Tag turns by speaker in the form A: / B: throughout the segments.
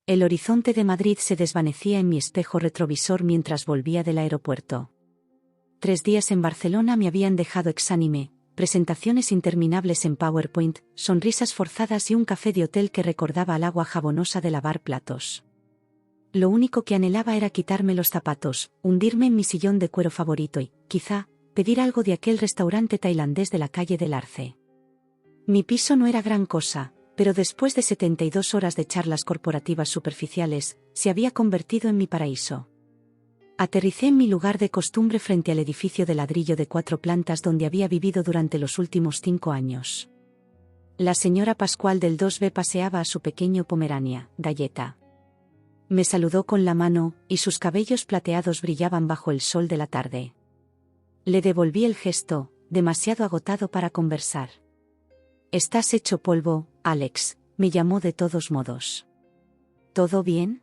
A: El horizonte de Madrid se desvanecía en mi espejo retrovisor mientras volvía del aeropuerto. 3 días en Barcelona me habían dejado exánime, presentaciones interminables en PowerPoint, sonrisas forzadas y un café de hotel que recordaba al agua jabonosa de lavar platos. Lo único que anhelaba era quitarme los zapatos, hundirme en mi sillón de cuero favorito y, quizá, pedir algo de aquel restaurante tailandés de la calle del Arce. Mi piso no era gran cosa, pero después de 72 horas de charlas corporativas superficiales, se había convertido en mi paraíso. Aterricé en mi lugar de costumbre frente al edificio de ladrillo de 4 plantas donde había vivido durante los últimos 5 años. La señora Pascual del 2B paseaba a su pequeño Pomerania, Galleta. Me saludó con la mano, y sus cabellos plateados brillaban bajo el sol de la tarde. Le devolví el gesto, demasiado agotado para conversar. «Estás hecho polvo, Alex», me llamó de todos modos. «¿Todo bien?»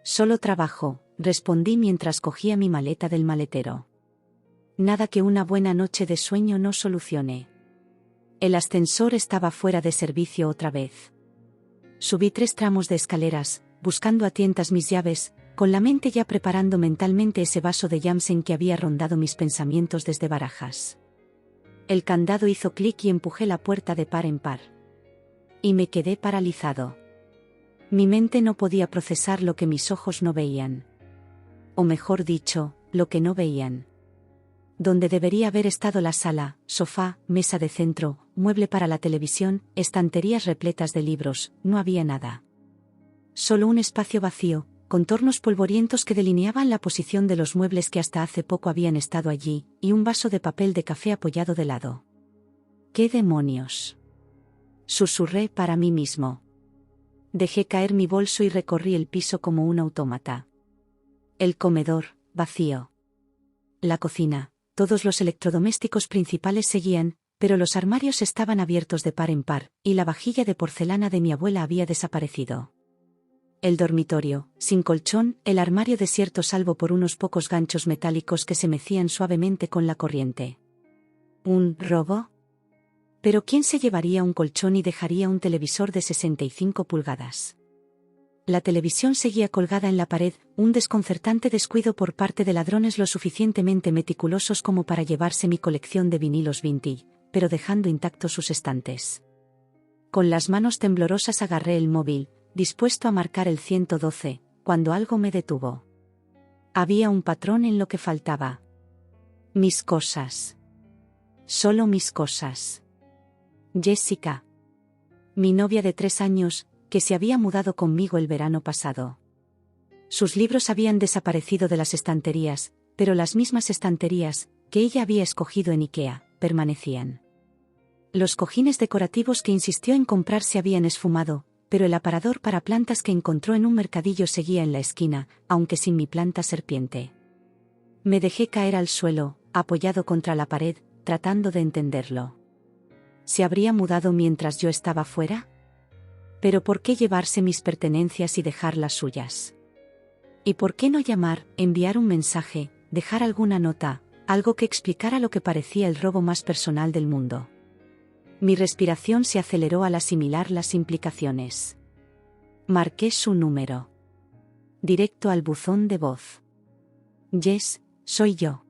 A: «Solo trabajo», respondí mientras cogía mi maleta del maletero. Nada que una buena noche de sueño no solucione. El ascensor estaba fuera de servicio otra vez. Subí 3 tramos de escaleras, buscando a tientas mis llaves, con la mente ya preparando mentalmente ese vaso de Jameson que había rondado mis pensamientos desde Barajas. El candado hizo clic y empujé la puerta de par en par. Y me quedé paralizado. Mi mente no podía procesar lo que mis ojos no veían. O mejor dicho, lo que no veían. Donde debería haber estado la sala, sofá, mesa de centro, mueble para la televisión, estanterías repletas de libros, no había nada. Solo un espacio vacío, contornos polvorientos que delineaban la posición de los muebles que hasta hace poco habían estado allí, y un vaso de papel de café apoyado de lado. ¿Qué demonios?, susurré para mí mismo. Dejé caer mi bolso y recorrí el piso como un autómata. El comedor, vacío. La cocina, todos los electrodomésticos principales seguían, pero los armarios estaban abiertos de par en par, y la vajilla de porcelana de mi abuela había desaparecido. El dormitorio, sin colchón, el armario desierto salvo por unos pocos ganchos metálicos que se mecían suavemente con la corriente. ¿Un robo? ¿Pero quién se llevaría un colchón y dejaría un televisor de 65 pulgadas? La televisión seguía colgada en la pared, un desconcertante descuido por parte de ladrones lo suficientemente meticulosos como para llevarse mi colección de vinilos vintage, pero dejando intactos sus estantes. Con las manos temblorosas agarré el móvil, dispuesto a marcar el 112, cuando algo me detuvo. Había un patrón en lo que faltaba. Mis cosas. Solo mis cosas. Jessica. Mi novia de 3 años, que se había mudado conmigo el verano pasado. Sus libros habían desaparecido de las estanterías, pero las mismas estanterías, que ella había escogido en IKEA, permanecían. Los cojines decorativos que insistió en comprar se habían esfumado, pero el aparador para plantas que encontró en un mercadillo seguía en la esquina, aunque sin mi planta serpiente. Me dejé caer al suelo, apoyado contra la pared, tratando de entenderlo. ¿Se habría mudado mientras yo estaba fuera? ¿Pero por qué llevarse mis pertenencias y dejar las suyas? ¿Y por qué no llamar, enviar un mensaje, dejar alguna nota, algo que explicara lo que parecía el robo más personal del mundo? Mi respiración se aceleró al asimilar las implicaciones. Marqué su número. Directo al buzón de voz. Jess, soy yo.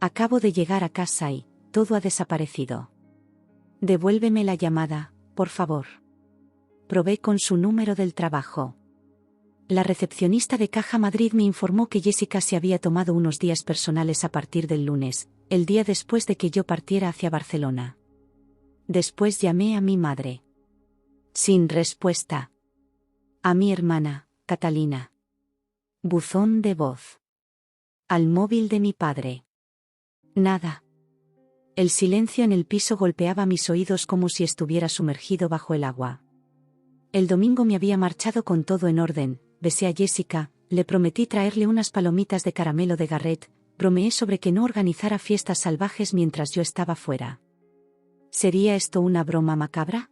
A: Acabo de llegar a casa y todo ha desaparecido. Devuélveme la llamada, por favor. Probé con su número del trabajo. La recepcionista de Caja Madrid me informó que Jessica se había tomado unos días personales a partir del lunes, el día después de que yo partiera hacia Barcelona. Después llamé a mi madre. Sin respuesta. A mi hermana, Catalina. Buzón de voz. Al móvil de mi padre. Nada. El silencio en el piso golpeaba mis oídos como si estuviera sumergido bajo el agua. El domingo me había marchado con todo en orden, besé a Jessica, le prometí traerle unas palomitas de caramelo de Garrett, bromeé sobre que no organizara fiestas salvajes mientras yo estaba fuera. ¿Sería esto una broma macabra?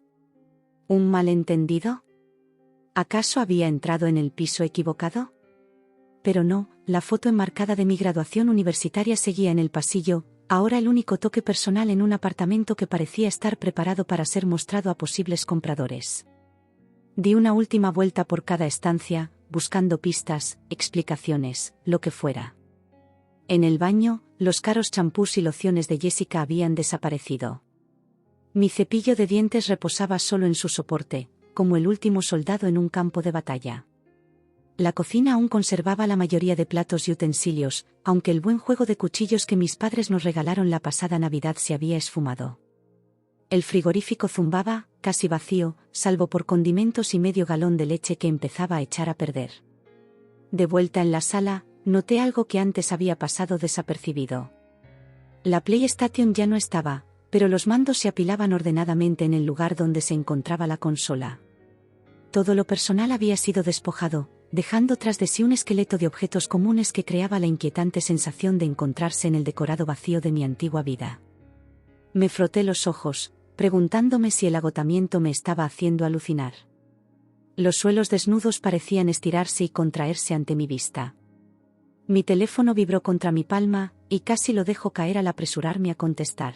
A: ¿Un malentendido? ¿Acaso había entrado en el piso equivocado? Pero no, la foto enmarcada de mi graduación universitaria seguía en el pasillo, ahora el único toque personal en un apartamento que parecía estar preparado para ser mostrado a posibles compradores. Di una última vuelta por cada estancia, buscando pistas, explicaciones, lo que fuera. En el baño, los caros champús y lociones de Jessica habían desaparecido. Mi cepillo de dientes reposaba solo en su soporte, como el último soldado en un campo de batalla. La cocina aún conservaba la mayoría de platos y utensilios, aunque el buen juego de cuchillos que mis padres nos regalaron la pasada Navidad se había esfumado. El frigorífico zumbaba, casi vacío, salvo por condimentos y medio galón de leche que empezaba a echar a perder. De vuelta en la sala, noté algo que antes había pasado desapercibido. La PlayStation ya no estaba, pero los mandos se apilaban ordenadamente en el lugar donde se encontraba la consola. Todo lo personal había sido despojado, dejando tras de sí un esqueleto de objetos comunes que creaba la inquietante sensación de encontrarse en el decorado vacío de mi antigua vida. Me froté los ojos, preguntándome si el agotamiento me estaba haciendo alucinar. Los suelos desnudos parecían estirarse y contraerse ante mi vista. Mi teléfono vibró contra mi palma, y casi lo dejo caer al apresurarme a contestar.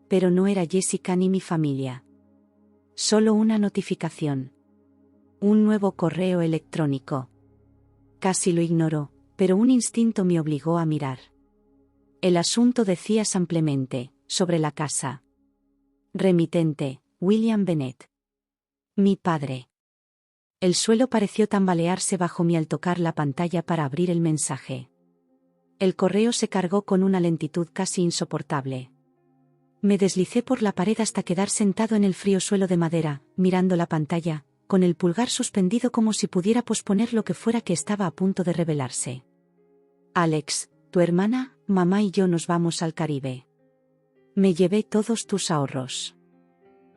A: Pero no era Jessica ni mi familia. Solo una notificación. Un nuevo correo electrónico. Casi lo ignoró, pero un instinto me obligó a mirar. El asunto decía simplemente, sobre la casa. Remitente, William Bennett. Mi padre. El suelo pareció tambalearse bajo mí al tocar la pantalla para abrir el mensaje. El correo se cargó con una lentitud casi insoportable. Me deslicé por la pared hasta quedar sentado en el frío suelo de madera, mirando la pantalla, con el pulgar suspendido como si pudiera posponer lo que fuera que estaba a punto de revelarse. Alex, tu hermana, mamá y yo nos vamos al Caribe. Me llevé todos tus ahorros.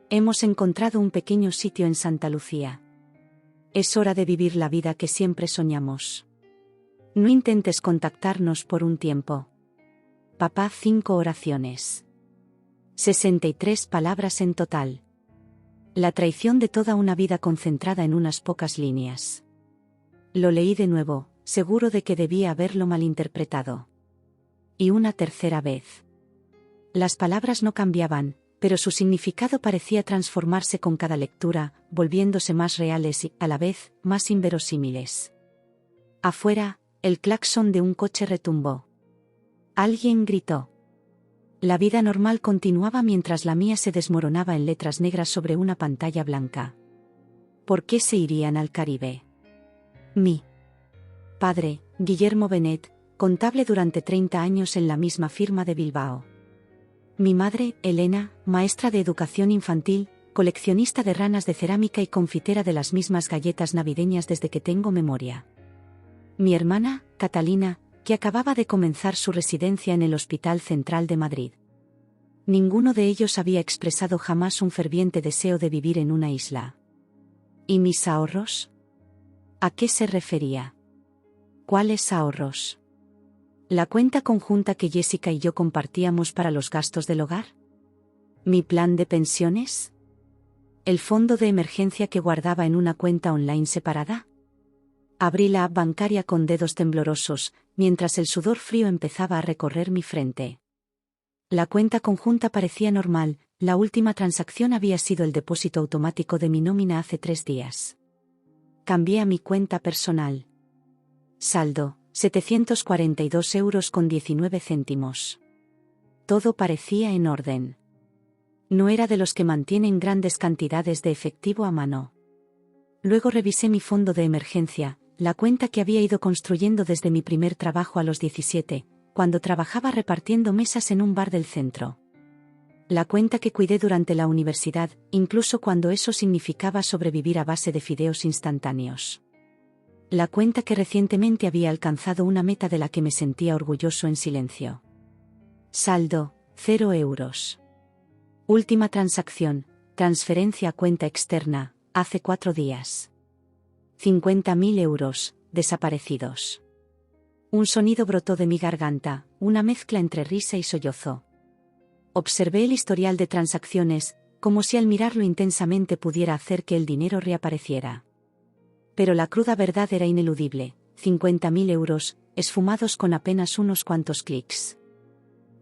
A: Hemos encontrado un pequeño sitio en Santa Lucía. Es hora de vivir la vida que siempre soñamos. No intentes contactarnos por un tiempo. Papá, 5 oraciones. 63 palabras en total. La traición de toda una vida concentrada en unas pocas líneas. Lo leí de nuevo, seguro de que debía haberlo malinterpretado. Y una tercera vez. Las palabras no cambiaban, pero su significado parecía transformarse con cada lectura, volviéndose más reales y, a la vez, más inverosímiles. Afuera, el claxon de un coche retumbó. Alguien gritó. La vida normal continuaba mientras la mía se desmoronaba en letras negras sobre una pantalla blanca. ¿Por qué se irían al Caribe? Mi padre, Guillermo Bennett, contable durante 30 años en la misma firma de Bilbao. Mi madre, Elena, maestra de educación infantil, coleccionista de ranas de cerámica y confitera de las mismas galletas navideñas desde que tengo memoria. Mi hermana, Catalina, que acababa de comenzar su residencia en el Hospital Central de Madrid. Ninguno de ellos había expresado jamás un ferviente deseo de vivir en una isla. ¿Y mis ahorros? ¿A qué se refería? ¿Cuáles ahorros? ¿La cuenta conjunta que Jessica y yo compartíamos para los gastos del hogar? ¿Mi plan de pensiones? ¿El fondo de emergencia que guardaba en una cuenta online separada? Abrí la app bancaria con dedos temblorosos, mientras el sudor frío empezaba a recorrer mi frente. La cuenta conjunta parecía normal, la última transacción había sido el depósito automático de mi nómina hace 3 días. Cambié a mi cuenta personal. Saldo, 742,19 €. Todo parecía en orden. No era de los que mantienen grandes cantidades de efectivo a mano. Luego revisé mi fondo de emergencia, la cuenta que había ido construyendo desde mi primer trabajo a los 17, cuando trabajaba repartiendo mesas en un bar del centro. La cuenta que cuidé durante la universidad, incluso cuando eso significaba sobrevivir a base de fideos instantáneos. La cuenta que recientemente había alcanzado una meta de la que me sentía orgulloso en silencio. Saldo, 0 €. Última transacción, transferencia a cuenta externa, hace 4 días. 50.000 €, desaparecidos. Un sonido brotó de mi garganta, una mezcla entre risa y sollozo. Observé el historial de transacciones, como si al mirarlo intensamente pudiera hacer que el dinero reapareciera. Pero la cruda verdad era ineludible, 50.000 €, esfumados con apenas unos cuantos clics.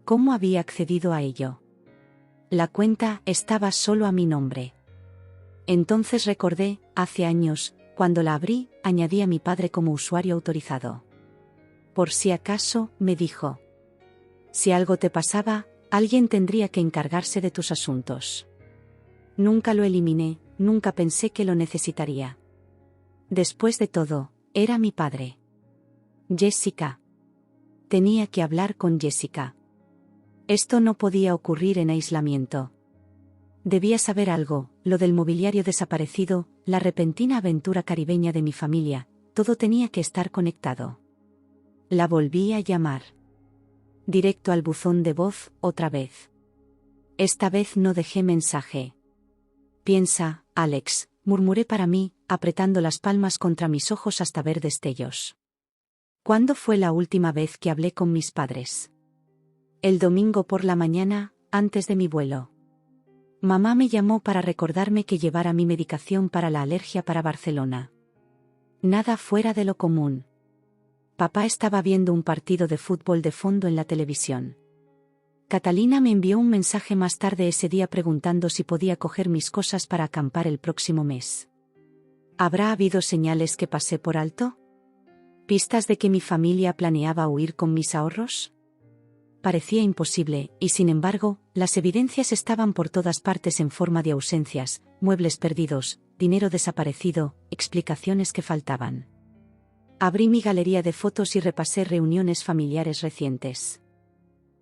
A: ¿Cómo había accedido a ello? La cuenta estaba solo a mi nombre. Entonces recordé, hace años, cuando la abrí, añadí a mi padre como usuario autorizado. Por si acaso, me dijo. Si algo te pasaba, alguien tendría que encargarse de tus asuntos. Nunca lo eliminé, nunca pensé que lo necesitaría. Después de todo, era mi padre. Jessica. Tenía que hablar con Jessica. Esto no podía ocurrir en aislamiento. Debía saber algo, lo del mobiliario desaparecido, la repentina aventura caribeña de mi familia, todo tenía que estar conectado. La volví a llamar. Directo al buzón de voz, otra vez. Esta vez no dejé mensaje. Piensa, Alex, murmuré para mí, apretando las palmas contra mis ojos hasta ver destellos. ¿Cuándo fue la última vez que hablé con mis padres? El domingo por la mañana, antes de mi vuelo. Mamá me llamó para recordarme que llevara mi medicación para la alergia para Barcelona. Nada fuera de lo común. Papá estaba viendo un partido de fútbol de fondo en la televisión. Catalina me envió un mensaje más tarde ese día preguntando si podía coger mis cosas para acampar el próximo mes. ¿Habrá habido señales que pasé por alto? ¿Pistas de que mi familia planeaba huir con mis ahorros? Parecía imposible, y sin embargo, las evidencias estaban por todas partes en forma de ausencias, muebles perdidos, dinero desaparecido, explicaciones que faltaban. Abrí mi galería de fotos y repasé reuniones familiares recientes.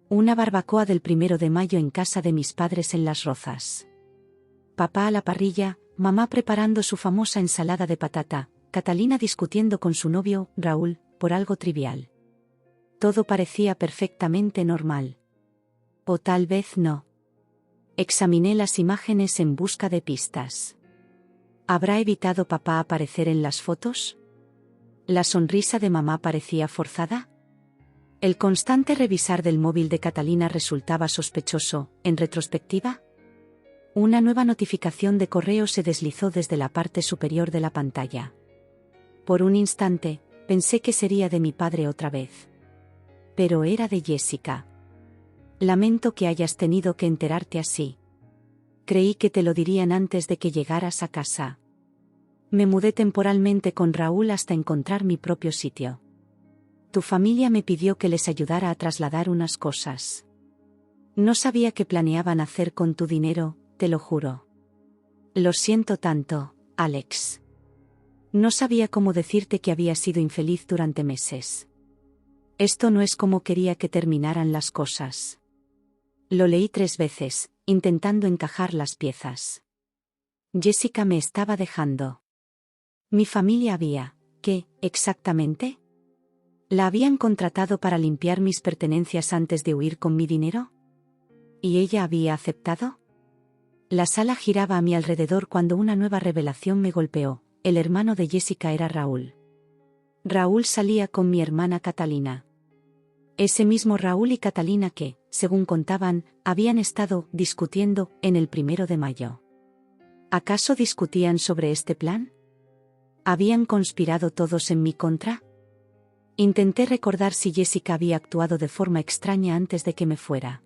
A: Una barbacoa del 1 de mayo en casa de mis padres en Las Rozas. Papá a la parrilla, mamá preparando su famosa ensalada de patata, Catalina discutiendo con su novio, Raúl, por algo trivial. Todo parecía perfectamente normal. O tal vez no. Examiné las imágenes en busca de pistas. ¿Habrá evitado papá aparecer en las fotos? ¿La sonrisa de mamá parecía forzada? ¿El constante revisar del móvil de Catalina resultaba sospechoso, en retrospectiva? Una nueva notificación de correo se deslizó desde la parte superior de la pantalla. Por un instante, pensé que sería de mi padre otra vez. Pero era de Jessica. Lamento que hayas tenido que enterarte así. Creí que te lo dirían antes de que llegaras a casa. Me mudé temporalmente con Raúl hasta encontrar mi propio sitio. Tu familia me pidió que les ayudara a trasladar unas cosas. No sabía qué planeaban hacer con tu dinero, te lo juro. Lo siento tanto, Alex. No sabía cómo decirte que había sido infeliz durante meses. Esto no es como quería que terminaran las cosas. Lo leí 3 veces, intentando encajar las piezas. Jessica me estaba dejando. Mi familia había, ¿qué, exactamente? ¿La habían contratado para limpiar mis pertenencias antes de huir con mi dinero? ¿Y ella había aceptado? La sala giraba a mi alrededor cuando una nueva revelación me golpeó. El hermano de Jessica era Raúl. Raúl salía con mi hermana Catalina. Ese mismo Raúl y Catalina que, según contaban, habían estado discutiendo en el 1 de mayo. ¿Acaso discutían sobre este plan? ¿Habían conspirado todos en mi contra? Intenté recordar si Jessica había actuado de forma extraña antes de que me fuera.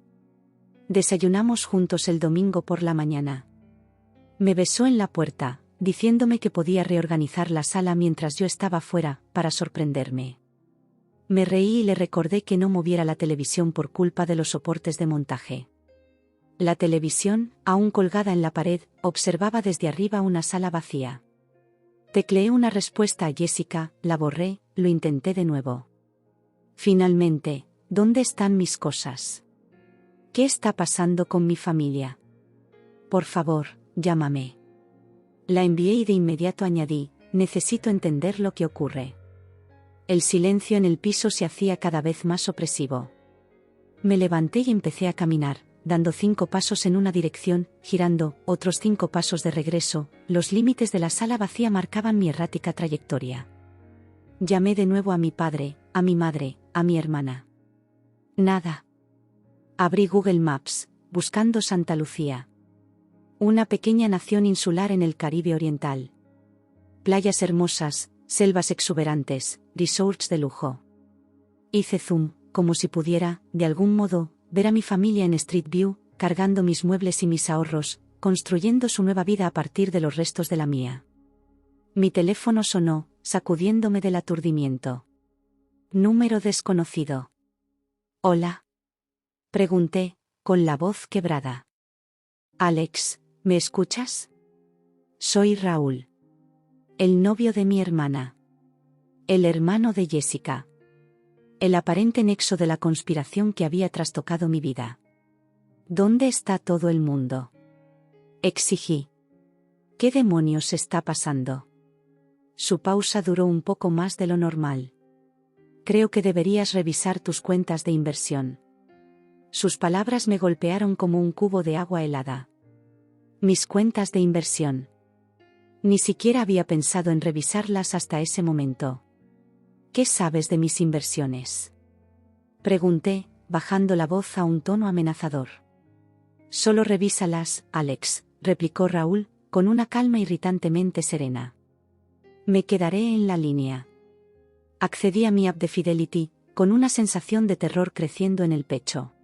A: Desayunamos juntos el domingo por la mañana. Me besó en la puerta, diciéndome que podía reorganizar la sala mientras yo estaba fuera, para sorprenderme. Me reí y le recordé que no moviera la televisión por culpa de los soportes de montaje. La televisión, aún colgada en la pared, observaba desde arriba una sala vacía. Tecleé una respuesta a Jessica, la borré, lo intenté de nuevo. Finalmente, ¿dónde están mis cosas? ¿Qué está pasando con mi familia? Por favor, llámame. La envié y de inmediato añadí, necesito entender lo que ocurre. El silencio en el piso se hacía cada vez más opresivo. Me levanté y empecé a caminar, dando 5 pasos en una dirección, girando, otros 5 pasos de regreso. Los límites de la sala vacía marcaban mi errática trayectoria. Llamé de nuevo a mi padre, a mi madre, a mi hermana. Nada. Abrí Google Maps, buscando Santa Lucía. Una pequeña nación insular en el Caribe oriental. Playas hermosas, selvas exuberantes, resorts de lujo. Hice zoom, como si pudiera, de algún modo, ver a mi familia en Street View, cargando mis muebles y mis ahorros, construyendo su nueva vida a partir de los restos de la mía. Mi teléfono sonó, sacudiéndome del aturdimiento. Número desconocido. «Hola», pregunté, con la voz quebrada. «Alex, ¿me escuchas? Soy Raúl. El novio de mi hermana. El hermano de Jessica. El aparente nexo de la conspiración que había trastocado mi vida. ¿Dónde está todo el mundo?», exigí. «¿Qué demonios está pasando?». Su pausa duró un poco más de lo normal. «Creo que deberías revisar tus cuentas de inversión». Sus palabras me golpearon como un cubo de agua helada. Mis cuentas de inversión. Ni siquiera había pensado en revisarlas hasta ese momento. «¿Qué sabes de mis inversiones?», pregunté, bajando la voz a un tono amenazador. «Solo revísalas, Alex», replicó Raúl, con una calma irritantemente serena. «Me quedaré en la línea». Accedí a mi app de Fidelity, con una sensación de terror creciendo en el pecho.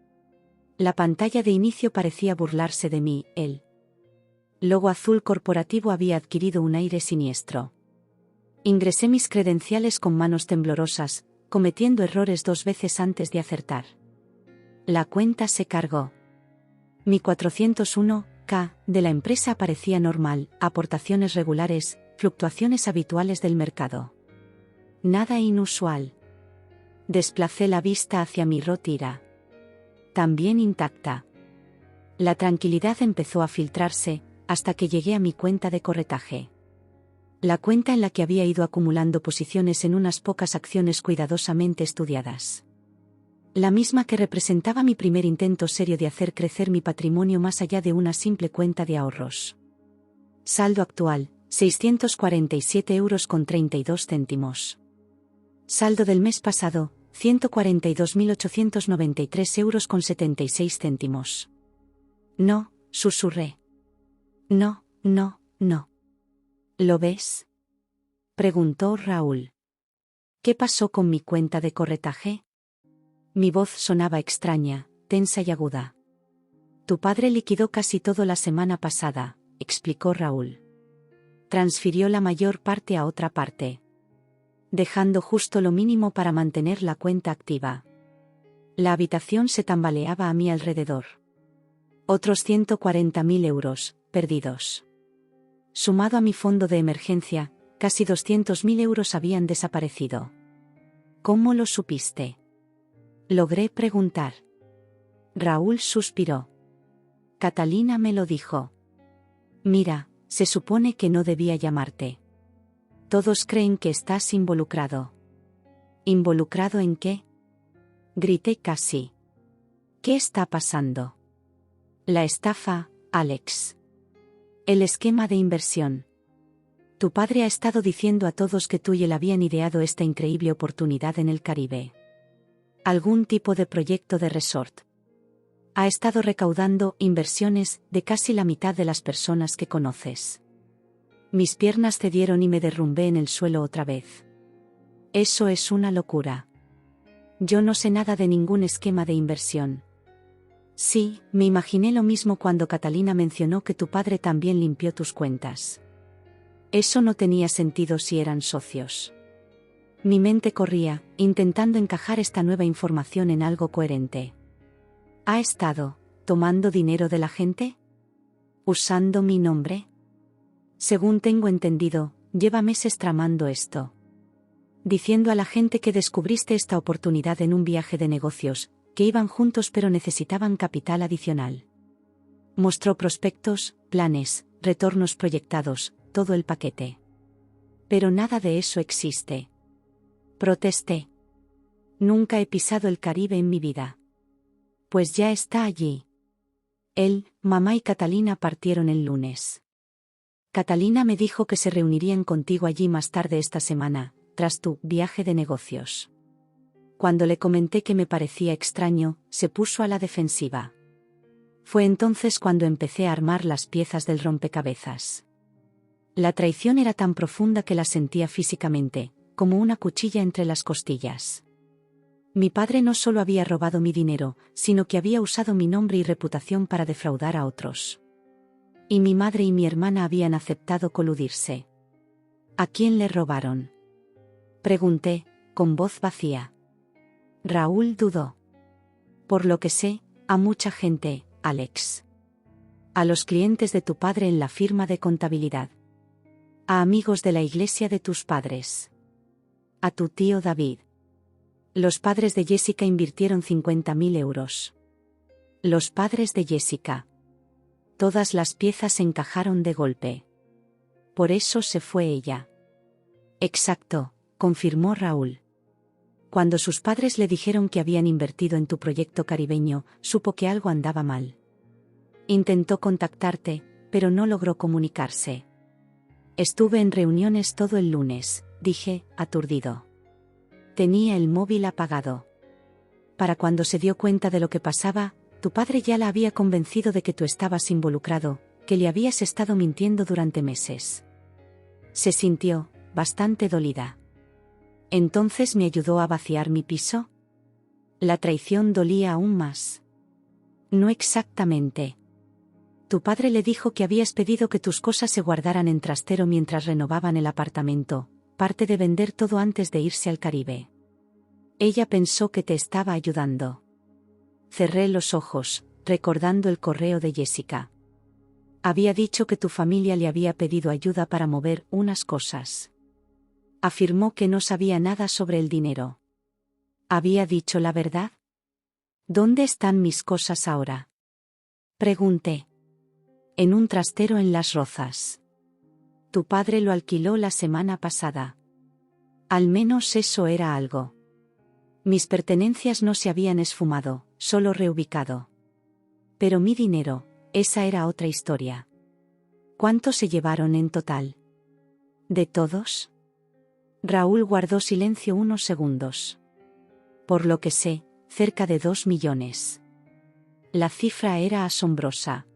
A: La pantalla de inicio parecía burlarse de mí, el logo azul corporativo había adquirido un aire siniestro. Ingresé mis credenciales con manos temblorosas, cometiendo errores 2 veces antes de acertar. La cuenta se cargó. Mi 401k de la empresa aparecía normal, aportaciones regulares, fluctuaciones habituales del mercado. Nada inusual. Desplacé la vista hacia mi Rotira. También intacta. La tranquilidad empezó a filtrarse, hasta que llegué a mi cuenta de corretaje. La cuenta en la que había ido acumulando posiciones en unas pocas acciones cuidadosamente estudiadas. La misma que representaba mi primer intento serio de hacer crecer mi patrimonio más allá de una simple cuenta de ahorros. Saldo actual, 647,32 €. Saldo del mes pasado, 142.893,76 €. «No», susurré. «No, no, no». «¿Lo ves?», preguntó Raúl. «¿Qué pasó con mi cuenta de corretaje?». Mi voz sonaba extraña, tensa y aguda. «Tu padre liquidó casi todo la semana pasada», explicó Raúl. «Transfirió la mayor parte a otra parte, dejando justo lo mínimo para mantener la cuenta activa». La habitación se tambaleaba a mi alrededor. Otros 140.000 € perdidos. Sumado a mi fondo de emergencia, casi 200.000 € habían desaparecido. «¿Cómo lo supiste?», logré preguntar. Raúl suspiró. «Catalina me lo dijo. Mira, se supone que no debía llamarte. Todos creen que estás involucrado». «¿Involucrado en qué?», grité casi. «¿Qué está pasando?». «La estafa, Alex. El esquema de inversión. Tu padre ha estado diciendo a todos que tú y él habían ideado esta increíble oportunidad en el Caribe. Algún tipo de proyecto de resort. Ha estado recaudando inversiones de casi la mitad de las personas que conoces». Mis piernas cedieron y me derrumbé en el suelo otra vez. «Eso es una locura. Yo no sé nada de ningún esquema de inversión». «Sí, me imaginé lo mismo cuando Catalina mencionó que tu padre también limpió tus cuentas. Eso no tenía sentido si eran socios». Mi mente corría, intentando encajar esta nueva información en algo coherente. ¿Ha estado tomando dinero de la gente? ¿Usando mi nombre? Según tengo entendido, lleva meses tramando esto. Diciendo a la gente que descubriste esta oportunidad en un viaje de negocios, que iban juntos pero necesitaban capital adicional. Mostró prospectos, planes, retornos proyectados, todo el paquete. «Pero nada de eso existe», protesté. «Nunca he pisado el Caribe en mi vida». «Pues ya está allí». Él, mamá y Catalina partieron el lunes. Catalina me dijo que se reunirían contigo allí más tarde esta semana, tras tu viaje de negocios. Cuando le comenté que me parecía extraño, se puso a la defensiva. Fue entonces cuando empecé a armar las piezas del rompecabezas. La traición era tan profunda que la sentía físicamente, como una cuchilla entre las costillas. Mi padre no solo había robado mi dinero, sino que había usado mi nombre y reputación para defraudar a otros. Y mi madre y mi hermana habían aceptado coludirse. ¿A quién le robaron?, pregunté, con voz vacía. Raúl dudó. Por lo que sé, a mucha gente, Alex. A los clientes de tu padre en la firma de contabilidad. A amigos de la iglesia de tus padres. A tu tío David. Los padres de Jessica invirtieron 50.000 euros. Los padres de Jessica. Todas las piezas encajaron de golpe. Por eso se fue ella. Exacto, confirmó Raúl. Cuando sus padres le dijeron que habían invertido en tu proyecto caribeño, supo que algo andaba mal. Intentó contactarte, pero no logró comunicarse. Estuve en reuniones todo el lunes, dije, aturdido. Tenía el móvil apagado. Para cuando se dio cuenta de lo que pasaba, tu padre ya la había convencido de que tú estabas involucrado, que le habías estado mintiendo durante meses. Se sintió bastante dolida. ¿Entonces me ayudó a vaciar mi piso? La traición dolía aún más. No exactamente. Tu padre le dijo que habías pedido que tus cosas se guardaran en trastero mientras renovaban el apartamento, parte de vender todo antes de irse al Caribe. Ella pensó que te estaba ayudando. Cerré los ojos, recordando el correo de Jessica. Había dicho que tu familia le había pedido ayuda para mover unas cosas. Afirmó que no sabía nada sobre el dinero. ¿Había dicho la verdad? ¿Dónde están mis cosas ahora?, pregunté. En un trastero en Las Rozas. Tu padre lo alquiló la semana pasada. Al menos eso era algo. Mis pertenencias no se habían esfumado, solo reubicado. Pero mi dinero, esa era otra historia. ¿Cuánto se llevaron en total? ¿De todos? Raúl guardó silencio unos segundos. Por lo que sé, cerca de 2 millones. La cifra era asombrosa.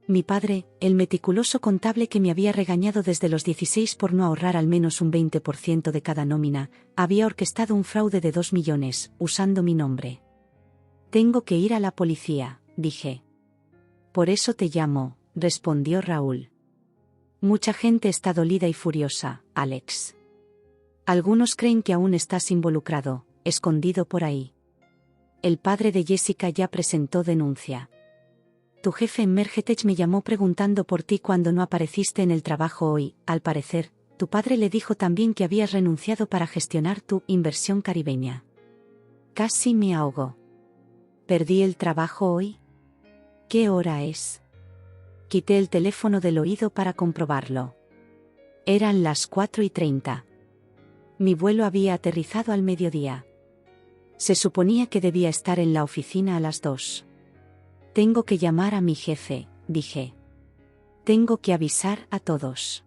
A: Mi padre, el meticuloso contable que me había regañado desde los 16 por no ahorrar al menos un 20% de cada nómina, había orquestado un fraude de 2 millones, usando mi nombre. Tengo que ir a la policía, dije. Por eso te llamo, respondió Raúl. Mucha gente está dolida y furiosa, Alex. Algunos creen que aún estás involucrado, escondido por ahí. El padre de Jessica ya presentó denuncia. Tu jefe en Mergetech me llamó preguntando por ti cuando no apareciste en el trabajo hoy. Al parecer, tu padre le dijo también que habías renunciado para gestionar tu inversión caribeña. Casi me ahogo. ¿Perdí el trabajo hoy? ¿Qué hora es? Quité el teléfono del oído para comprobarlo. Eran las 4:30. Mi vuelo había aterrizado al mediodía. Se suponía que debía estar en la oficina a las 2. Tengo que llamar a mi jefe, dije. Tengo que avisar a todos.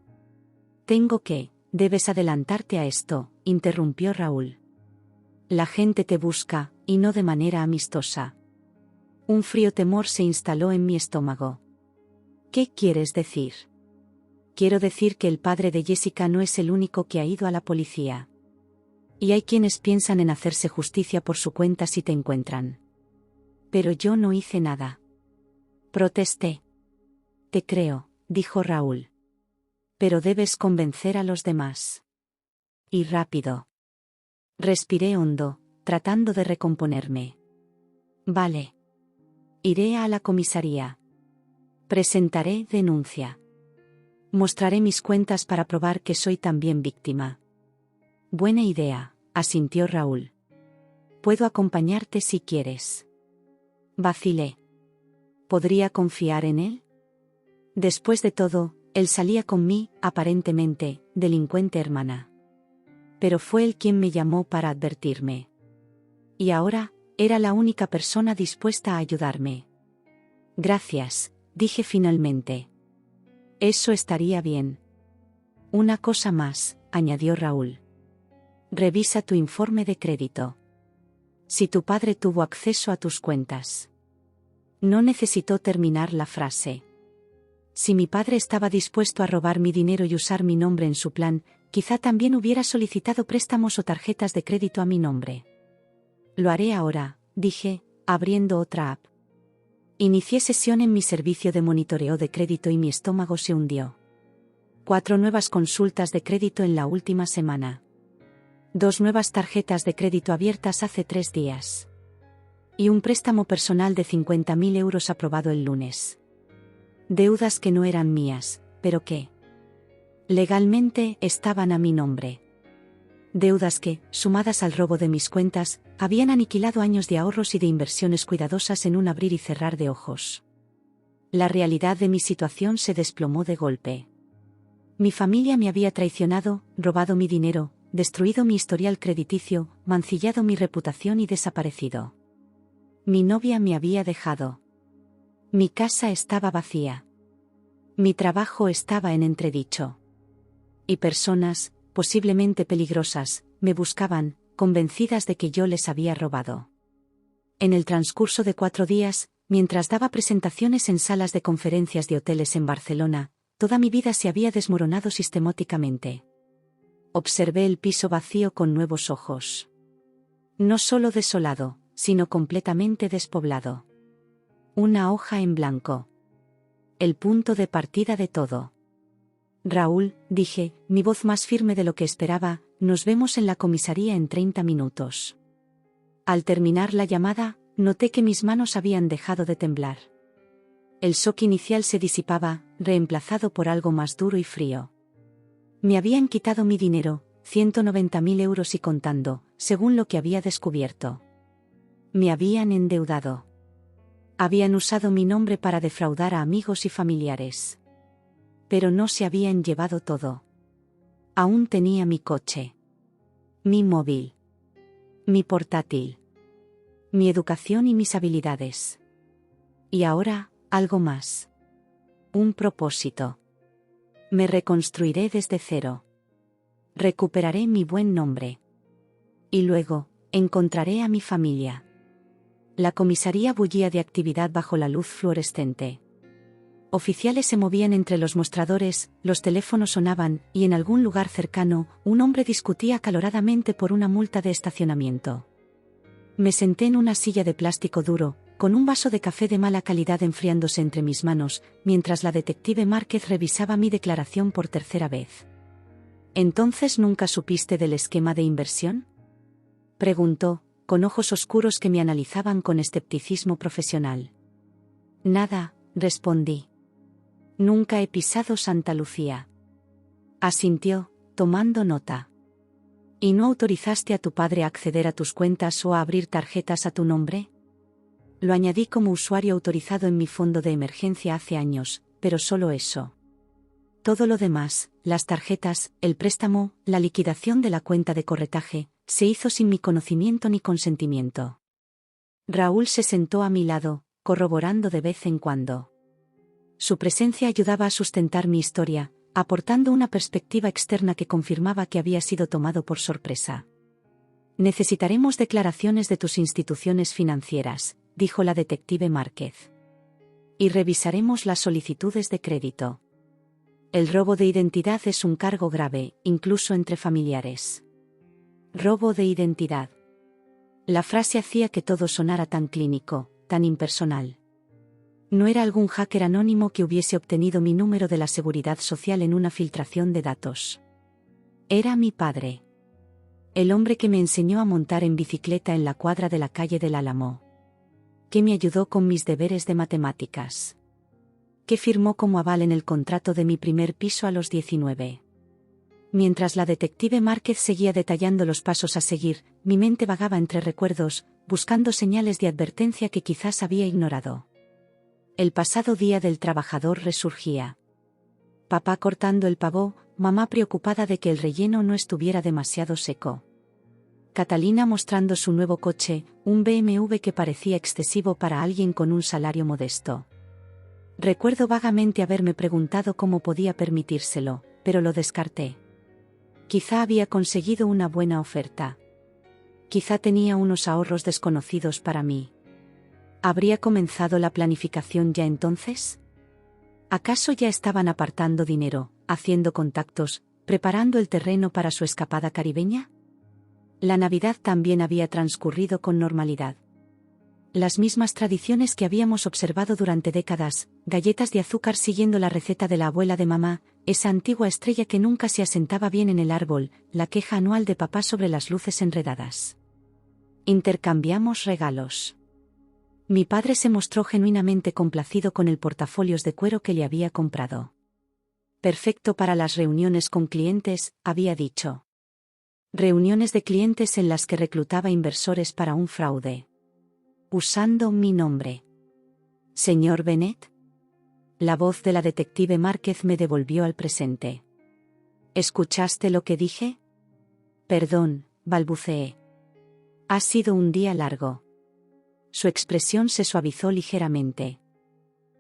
A: Debes adelantarte a esto, interrumpió Raúl. La gente te busca, y no de manera amistosa. Un frío temor se instaló en mi estómago. ¿Qué quieres decir? Quiero decir que el padre de Jessica no es el único que ha ido a la policía. Y hay quienes piensan en hacerse justicia por su cuenta si te encuentran. Pero yo no hice nada. Protesté. Te creo, dijo Raúl. Pero debes convencer a los demás. Y rápido. Respiré hondo, tratando de recomponerme. Vale. Iré a la comisaría. Presentaré denuncia. Mostraré mis cuentas para probar que soy también víctima. Buena idea, asintió Raúl. Puedo acompañarte si quieres. Vacilé. ¿Podría confiar en él? Después de todo, él salía con mi, aparentemente, delincuente hermana. Pero fue él quien me llamó para advertirme. Y ahora, era la única persona dispuesta a ayudarme. Gracias, dije finalmente. Eso estaría bien. Una cosa más, añadió Raúl. Revisa tu informe de crédito. Si tu padre tuvo acceso a tus cuentas. No necesitó terminar la frase. Si mi padre estaba dispuesto a robar mi dinero y usar mi nombre en su plan, quizá también hubiera solicitado préstamos o tarjetas de crédito a mi nombre. Lo haré ahora, dije, abriendo otra app. Inicié sesión en mi servicio de monitoreo de crédito y mi estómago se hundió. 4 nuevas consultas de crédito en la última semana. 2 nuevas tarjetas de crédito abiertas hace 3 días. Y un préstamo personal de 50.000 euros aprobado el lunes. Deudas que no eran mías, pero que legalmente estaban a mi nombre. Deudas que, sumadas al robo de mis cuentas, habían aniquilado años de ahorros y de inversiones cuidadosas en un abrir y cerrar de ojos. La realidad de mi situación se desplomó de golpe. Mi familia me había traicionado, robado mi dinero, destruido mi historial crediticio, mancillado mi reputación y desaparecido. Mi novia me había dejado. Mi casa estaba vacía. Mi trabajo estaba en entredicho. Y personas, posiblemente peligrosas, me buscaban, convencidas de que yo les había robado. En el transcurso de 4 días, mientras daba presentaciones en salas de conferencias de hoteles en Barcelona, toda mi vida se había desmoronado sistemáticamente. Observé el piso vacío con nuevos ojos. No solo desolado, sino completamente despoblado. Una hoja en blanco. El punto de partida de todo. Raúl, dije, mi voz más firme de lo que esperaba, nos vemos en la comisaría en 30 minutos. Al terminar la llamada, noté que mis manos habían dejado de temblar. El shock inicial se disipaba, reemplazado por algo más duro y frío. Me habían quitado mi dinero, 190.000 euros y contando, según lo que había descubierto. Me habían endeudado. Habían usado mi nombre para defraudar a amigos y familiares. Pero no se habían llevado todo. Aún tenía mi coche. Mi móvil. Mi portátil. Mi educación y mis habilidades. Y ahora, algo más. Un propósito. Me reconstruiré desde cero. Recuperaré mi buen nombre. Y luego, encontraré a mi familia. La comisaría bullía de actividad bajo la luz fluorescente. Oficiales se movían entre los mostradores, los teléfonos sonaban, y en algún lugar cercano, un hombre discutía acaloradamente por una multa de estacionamiento. Me senté en una silla de plástico duro, con un vaso de café de mala calidad enfriándose entre mis manos, mientras la detective Márquez revisaba mi declaración por tercera vez. ¿Entonces nunca supiste del esquema de inversión?, preguntó, con ojos oscuros que me analizaban con escepticismo profesional. Nada, respondí. Nunca he pisado Santa Lucía. Asintió, tomando nota. ¿Y no autorizaste a tu padre a acceder a tus cuentas o a abrir tarjetas a tu nombre? Lo añadí como usuario autorizado en mi fondo de emergencia hace años, pero solo eso. Todo lo demás, las tarjetas, el préstamo, la liquidación de la cuenta de corretaje, se hizo sin mi conocimiento ni consentimiento. Raúl se sentó a mi lado, corroborando de vez en cuando. Su presencia ayudaba a sustentar mi historia, aportando una perspectiva externa que confirmaba que había sido tomado por sorpresa. Necesitaremos declaraciones de tus instituciones financieras, dijo la detective Márquez. Y revisaremos las solicitudes de crédito. El robo de identidad es un cargo grave, incluso entre familiares. Robo de identidad. La frase hacía que todo sonara tan clínico, tan impersonal. No era algún hacker anónimo que hubiese obtenido mi número de la Seguridad Social en una filtración de datos. Era mi padre. El hombre que me enseñó a montar en bicicleta en la cuadra de la calle del Álamo. Que me ayudó con mis deberes de matemáticas. Que firmó como aval en el contrato de mi primer piso a los 19. Mientras la detective Márquez seguía detallando los pasos a seguir, mi mente vagaba entre recuerdos, buscando señales de advertencia que quizás había ignorado. El pasado día del trabajador resurgía. Papá cortando el pavó, mamá preocupada de que el relleno no estuviera demasiado seco. Catalina mostrando su nuevo coche, un BMW que parecía excesivo para alguien con un salario modesto. Recuerdo vagamente haberme preguntado cómo podía permitírselo, pero lo descarté. Quizá había conseguido una buena oferta. Quizá tenía unos ahorros desconocidos para mí. ¿Habría comenzado la planificación ya entonces? ¿Acaso ya estaban apartando dinero, haciendo contactos, preparando el terreno para su escapada caribeña? La Navidad también había transcurrido con normalidad. Las mismas tradiciones que habíamos observado durante décadas, galletas de azúcar siguiendo la receta de la abuela de mamá, esa antigua estrella que nunca se asentaba bien en el árbol, la queja anual de papá sobre las luces enredadas. Intercambiamos regalos. Mi padre se mostró genuinamente complacido con el portafolios de cuero que le había comprado. Perfecto para las reuniones con clientes, había dicho. Reuniones de clientes en las que reclutaba inversores para un fraude. Usando mi nombre. ¿Señor Bennet? La voz de la detective Márquez me devolvió al presente. ¿Escuchaste lo que dije? Perdón, balbuceé. Ha sido un día largo. Su expresión se suavizó ligeramente.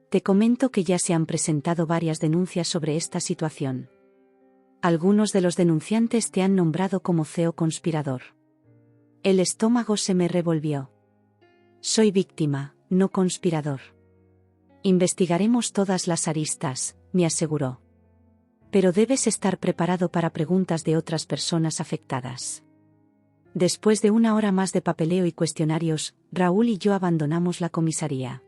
A: Te comento que ya se han presentado varias denuncias sobre esta situación. Algunos de los denunciantes te han nombrado como CEO conspirador. El estómago se me revolvió. Soy víctima, no conspirador. Investigaremos todas las aristas, me aseguró. Pero debes estar preparado para preguntas de otras personas afectadas. Después de 1 hora más de papeleo y cuestionarios, Raúl y yo abandonamos la comisaría.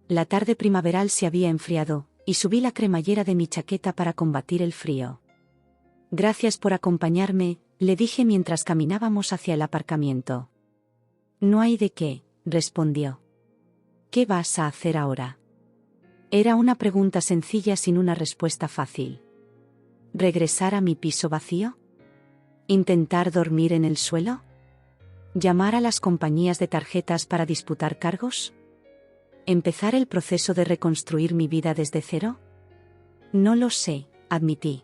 A: La tarde primaveral se había enfriado, y subí la cremallera de mi chaqueta para combatir el frío. Gracias por acompañarme, le dije mientras caminábamos hacia el aparcamiento. No hay de qué, respondió. ¿Qué vas a hacer ahora? Era una pregunta sencilla sin una respuesta fácil. ¿Regresar a mi piso vacío? ¿Intentar dormir en el suelo? ¿Llamar a las compañías de tarjetas para disputar cargos? ¿Empezar el proceso de reconstruir mi vida desde cero? No lo sé, admití.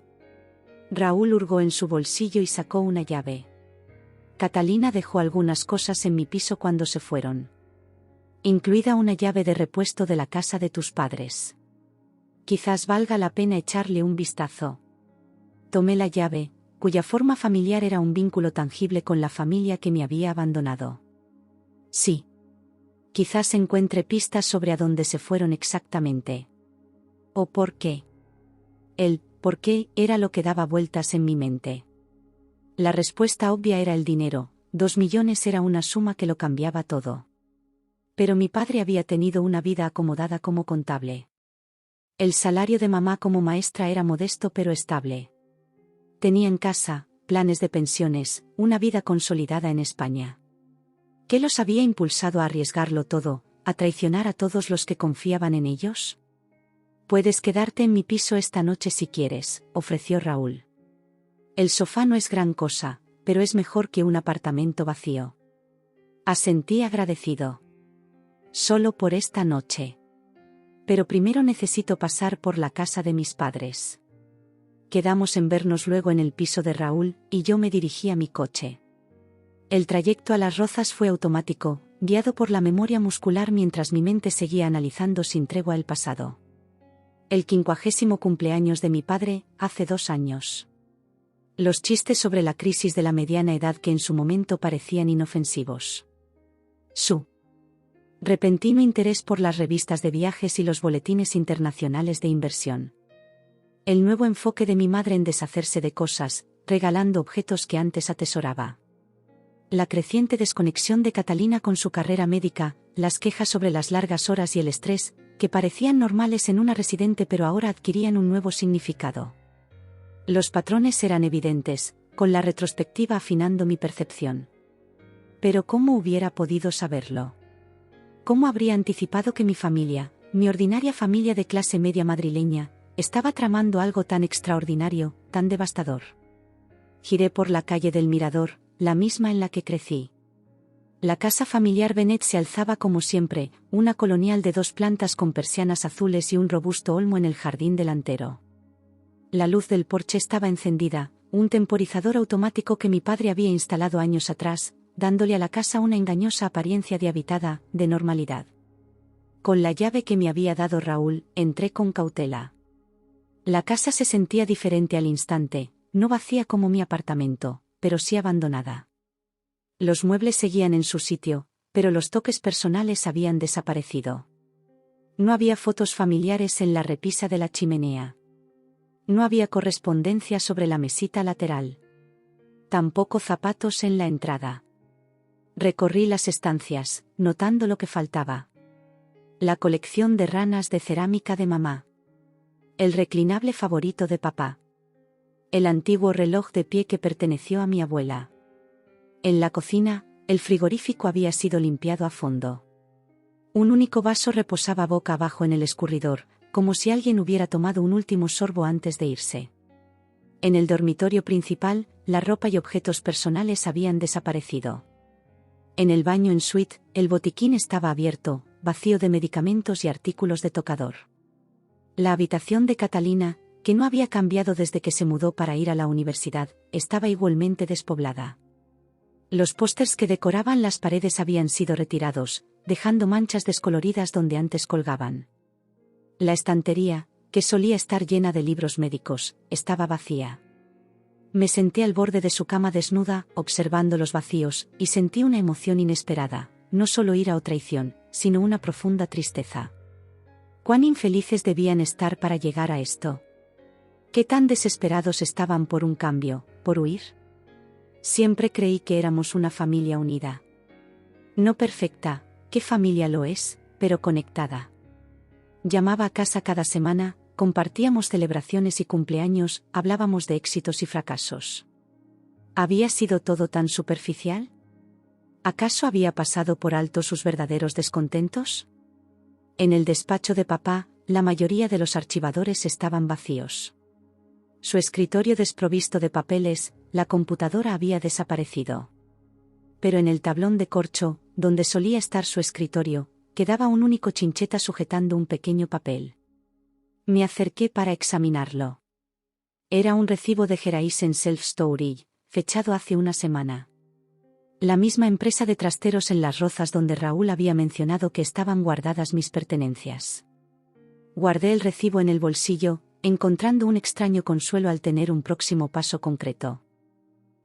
A: Raúl hurgó en su bolsillo y sacó una llave. Catalina dejó algunas cosas en mi piso cuando se fueron. Incluida una llave de repuesto de la casa de tus padres. Quizás valga la pena echarle un vistazo. Tomé la llave, cuya forma familiar era un vínculo tangible con la familia que me había abandonado. Sí. Quizás encuentre pistas sobre a dónde se fueron exactamente. ¿O por qué? El por qué era lo que daba vueltas en mi mente. La respuesta obvia era el dinero, 2 millones era una suma que lo cambiaba todo. Pero mi padre había tenido una vida acomodada como contable. El salario de mamá como maestra era modesto pero estable. Tenían casa, planes de pensiones, una vida consolidada en España. ¿Qué los había impulsado a arriesgarlo todo, a traicionar a todos los que confiaban en ellos? Puedes quedarte en mi piso esta noche si quieres, ofreció Raúl. El sofá no es gran cosa, pero es mejor que un apartamento vacío. Asentí agradecido. Solo por esta noche. Pero primero necesito pasar por la casa de mis padres. Quedamos en vernos luego en el piso de Raúl, y yo me dirigí a mi coche. El trayecto a Las Rozas fue automático, guiado por la memoria muscular mientras mi mente seguía analizando sin tregua el pasado. El 50º cumpleaños de mi padre, hace 2 años. Los chistes sobre la crisis de la mediana edad que en su momento parecían inofensivos. Su repentino interés por las revistas de viajes y los boletines internacionales de inversión. El nuevo enfoque de mi madre en deshacerse de cosas, regalando objetos que antes atesoraba. La creciente desconexión de Catalina con su carrera médica, las quejas sobre las largas horas y el estrés, que parecían normales en una residente pero ahora adquirían un nuevo significado. Los patrones eran evidentes, con la retrospectiva afinando mi percepción. Pero ¿cómo hubiera podido saberlo? ¿Cómo habría anticipado que mi familia, mi ordinaria familia de clase media madrileña, estaba tramando algo tan extraordinario, tan devastador? Giré por la calle del Mirador, la misma en la que crecí. La casa familiar Bennet se alzaba como siempre, una colonial de 2 plantas con persianas azules y un robusto olmo en el jardín delantero. La luz del porche estaba encendida, un temporizador automático que mi padre había instalado años atrás, dándole a la casa una engañosa apariencia de habitada, de normalidad. Con la llave que me había dado Raúl, entré con cautela. La casa se sentía diferente al instante, no vacía como mi apartamento, pero sí abandonada. Los muebles seguían en su sitio, pero los toques personales habían desaparecido. No había fotos familiares en la repisa de la chimenea. No había correspondencia sobre la mesita lateral. Tampoco zapatos en la entrada. Recorrí las estancias, notando lo que faltaba. La colección de ranas de cerámica de mamá. El reclinable favorito de papá. El antiguo reloj de pie que perteneció a mi abuela. En la cocina, el frigorífico había sido limpiado a fondo. Un único vaso reposaba boca abajo en el escurridor, como si alguien hubiera tomado un último sorbo antes de irse. En el dormitorio principal, la ropa y objetos personales habían desaparecido. En el baño en suite, el botiquín estaba abierto, vacío de medicamentos y artículos de tocador. La habitación de Catalina, que no había cambiado desde que se mudó para ir a la universidad, estaba igualmente despoblada. Los pósters que decoraban las paredes habían sido retirados, dejando manchas descoloridas donde antes colgaban. La estantería, que solía estar llena de libros médicos, estaba vacía. Me senté al borde de su cama desnuda, observando los vacíos, y sentí una emoción inesperada, no solo ira o traición, sino una profunda tristeza. ¿Cuán infelices debían estar para llegar a esto? ¿Qué tan desesperados estaban por un cambio, por huir? Siempre creí que éramos una familia unida. No perfecta, ¿qué familia lo es?, pero conectada. Llamaba a casa cada semana, compartíamos celebraciones y cumpleaños, hablábamos de éxitos y fracasos. ¿Había sido todo tan superficial? ¿Acaso había pasado por alto sus verdaderos descontentos? En el despacho de papá, la mayoría de los archivadores estaban vacíos. Su escritorio desprovisto de papeles, la computadora había desaparecido. Pero en el tablón de corcho, donde solía estar su escritorio, quedaba un único chincheta sujetando un pequeño papel. Me acerqué para examinarlo. Era un recibo de Geraisen Self-Storage, fechado hace una semana. La misma empresa de trasteros en Las Rozas donde Raúl había mencionado que estaban guardadas mis pertenencias. Guardé el recibo en el bolsillo, encontrando un extraño consuelo al tener un próximo paso concreto.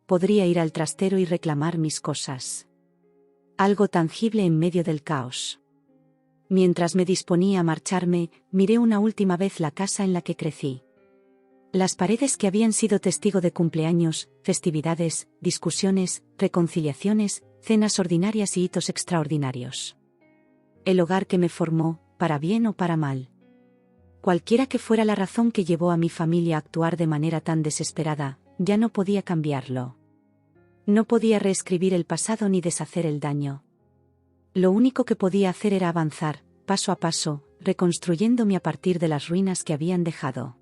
A: Podría ir al trastero y reclamar mis cosas. Algo tangible en medio del caos. Mientras me disponía a marcharme, miré una última vez la casa en la que crecí. Las paredes que habían sido testigo de cumpleaños, festividades, discusiones, reconciliaciones, cenas ordinarias y hitos extraordinarios. El hogar que me formó, para bien o para mal. Cualquiera que fuera la razón que llevó a mi familia a actuar de manera tan desesperada, ya no podía cambiarlo. No podía reescribir el pasado ni deshacer el daño. Lo único que podía hacer era avanzar, paso a paso, reconstruyéndome a partir de las ruinas que habían dejado.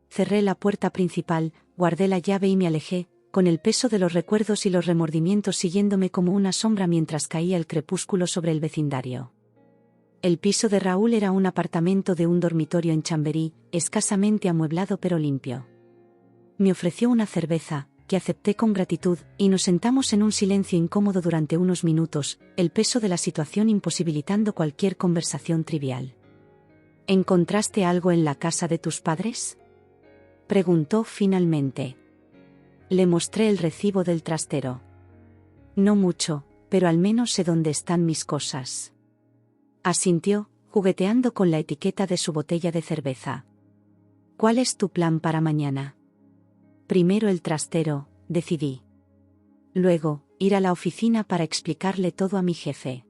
A: Cerré la puerta principal, guardé la llave y me alejé, con el peso de los recuerdos y los remordimientos siguiéndome como una sombra mientras caía el crepúsculo sobre el vecindario. El piso de Raúl era un apartamento de un dormitorio en Chamberí, escasamente amueblado pero limpio. Me ofreció una cerveza, que acepté con gratitud, y nos sentamos en un silencio incómodo durante unos minutos, el peso de la situación imposibilitando cualquier conversación trivial. ¿Encontraste algo en la casa de tus padres?, preguntó finalmente. Le mostré el recibo del trastero. No mucho, pero al menos sé dónde están mis cosas. Asintió, jugueteando con la etiqueta de su botella de cerveza. ¿Cuál es tu plan para mañana? Primero el trastero, decidí. Luego, ir a la oficina para explicarle todo a mi jefe.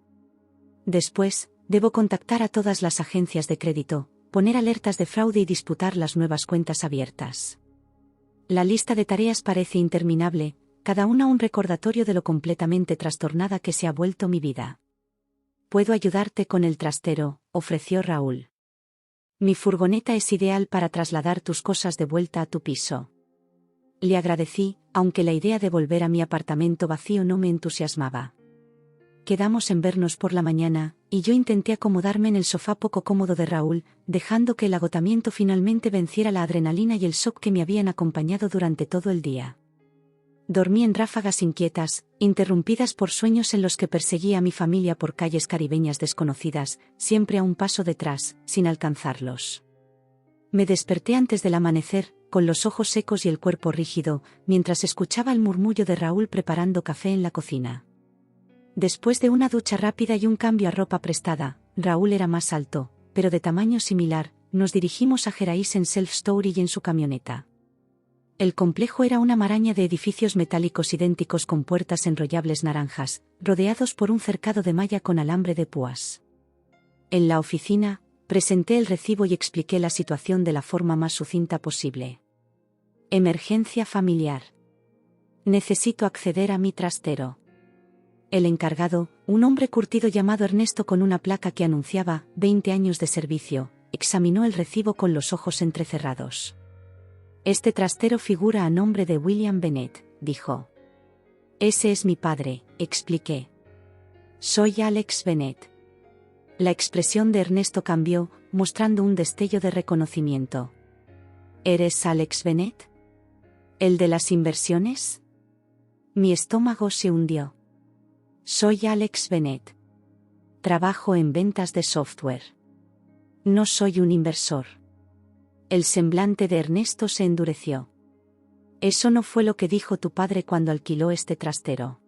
A: Después, debo contactar a todas las agencias de crédito, poner alertas de fraude y disputar las nuevas cuentas abiertas. La lista de tareas parece interminable, cada una un recordatorio de lo completamente trastornada que se ha vuelto mi vida. «Puedo ayudarte con el trastero», ofreció Raúl. «Mi furgoneta es ideal para trasladar tus cosas de vuelta a tu piso». Le agradecí, aunque la idea de volver a mi apartamento vacío no me entusiasmaba. Quedamos en vernos por la mañana, y yo intenté acomodarme en el sofá poco cómodo de Raúl, dejando que el agotamiento finalmente venciera la adrenalina y el shock que me habían acompañado durante todo el día. Dormí en ráfagas inquietas, interrumpidas por sueños en los que perseguía a mi familia por calles caribeñas desconocidas, siempre a un paso detrás, sin alcanzarlos. Me desperté antes del amanecer, con los ojos secos y el cuerpo rígido, mientras escuchaba el murmullo de Raúl preparando café en la cocina. Después de una ducha rápida y un cambio a ropa prestada, Raúl era más alto, pero de tamaño similar, nos dirigimos a Geraisen Self-Storage en su camioneta. El complejo era una maraña de edificios metálicos idénticos con puertas enrollables naranjas, rodeados por un cercado de malla con alambre de púas. En la oficina, presenté el recibo y expliqué la situación de la forma más sucinta posible. Emergencia familiar. Necesito acceder a mi trastero. El encargado, un hombre curtido llamado Ernesto con una placa que anunciaba 20 años de servicio, examinó el recibo con los ojos entrecerrados. Este trastero figura a nombre de William Bennett, dijo. Ese es mi padre, expliqué. Soy Alex Bennett. La expresión de Ernesto cambió, mostrando un destello de reconocimiento. ¿Eres Alex Bennett? ¿El de las inversiones? Mi estómago se hundió. Soy Alex Bennett. Trabajo en ventas de software. No soy un inversor. El semblante de Ernesto se endureció. Eso no fue lo que dijo tu padre cuando alquiló este trastero.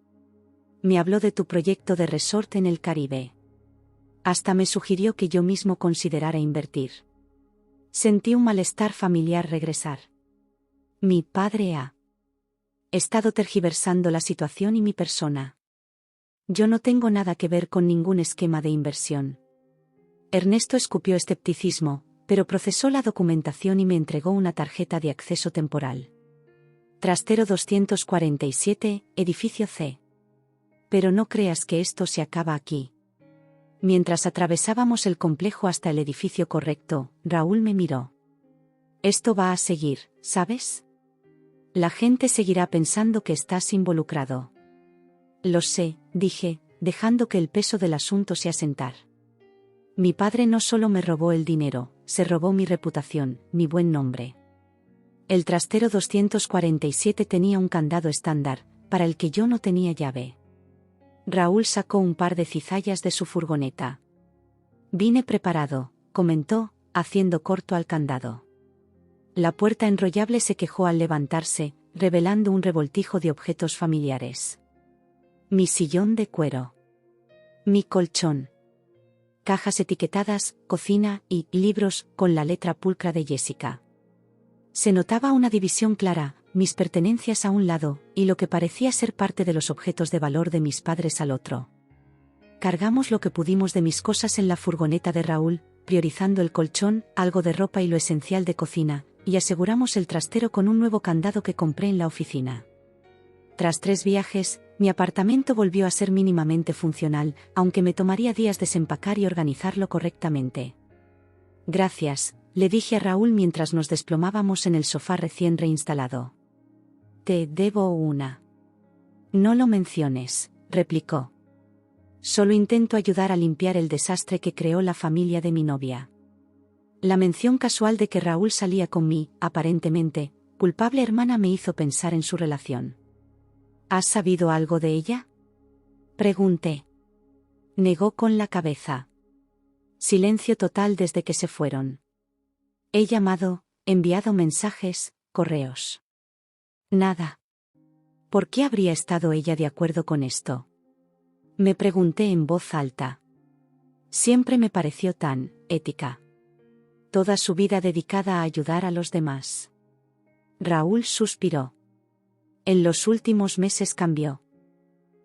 A: Me habló de tu proyecto de resort en el Caribe. Hasta me sugirió que yo mismo considerara invertir. Sentí un malestar familiar regresar. Mi padre ha estado tergiversando la situación y mi persona. Yo no tengo nada que ver con ningún esquema de inversión. Ernesto escupió escepticismo, pero procesó la documentación y me entregó una tarjeta de acceso temporal. Trastero 247, edificio C. Pero no creas que esto se acaba aquí. Mientras atravesábamos el complejo hasta el edificio correcto, Raúl me miró. Esto va a seguir, ¿sabes? La gente seguirá pensando que estás involucrado. Lo sé, dije, dejando que el peso del asunto se asentara. Mi padre no solo me robó el dinero, se robó mi reputación, mi buen nombre. El trastero 247 tenía un candado estándar, para el que yo no tenía llave. Raúl sacó un par de cizallas de su furgoneta. Vine preparado, comentó, haciendo corto al candado. La puerta enrollable se quejó al levantarse, revelando un revoltijo de objetos familiares. Mi sillón de cuero. Mi colchón. Cajas etiquetadas, cocina y libros con la letra pulcra de Jessica. Se notaba una división clara, mis pertenencias a un lado, y lo que parecía ser parte de los objetos de valor de mis padres al otro. Cargamos lo que pudimos de mis cosas en la furgoneta de Raúl, priorizando el colchón, algo de ropa y lo esencial de cocina, y aseguramos el trastero con un nuevo candado que compré en la oficina. Tras 3 viajes, mi apartamento volvió a ser mínimamente funcional, aunque me tomaría días desempacar y organizarlo correctamente. Gracias, le dije a Raúl mientras nos desplomábamos en el sofá recién reinstalado. Te debo una. No lo menciones, replicó. Solo intento ayudar a limpiar el desastre que creó la familia de mi novia. La mención casual de que Raúl salía con mi, aparentemente, culpable hermana me hizo pensar en su relación. ¿Has sabido algo de ella? Pregunté. Negó con la cabeza. Silencio total desde que se fueron. He llamado, enviado mensajes, correos. Nada. ¿Por qué habría estado ella de acuerdo con esto? Me pregunté en voz alta. Siempre me pareció tan ética. Toda su vida dedicada a ayudar a los demás. Raúl suspiró. En los últimos meses cambió.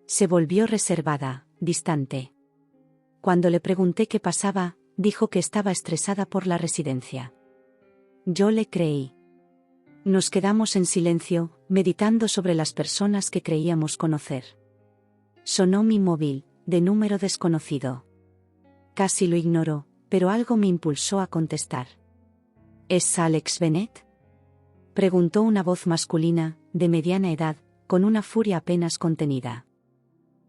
A: Se volvió reservada, distante. Cuando le pregunté qué pasaba, dijo que estaba estresada por la residencia. Yo le creí. Nos quedamos en silencio, meditando sobre las personas que creíamos conocer. Sonó mi móvil, de número desconocido. Casi lo ignoró, pero algo me impulsó a contestar. ¿Es Alex Bennett? Preguntó una voz masculina, de mediana edad, con una furia apenas contenida.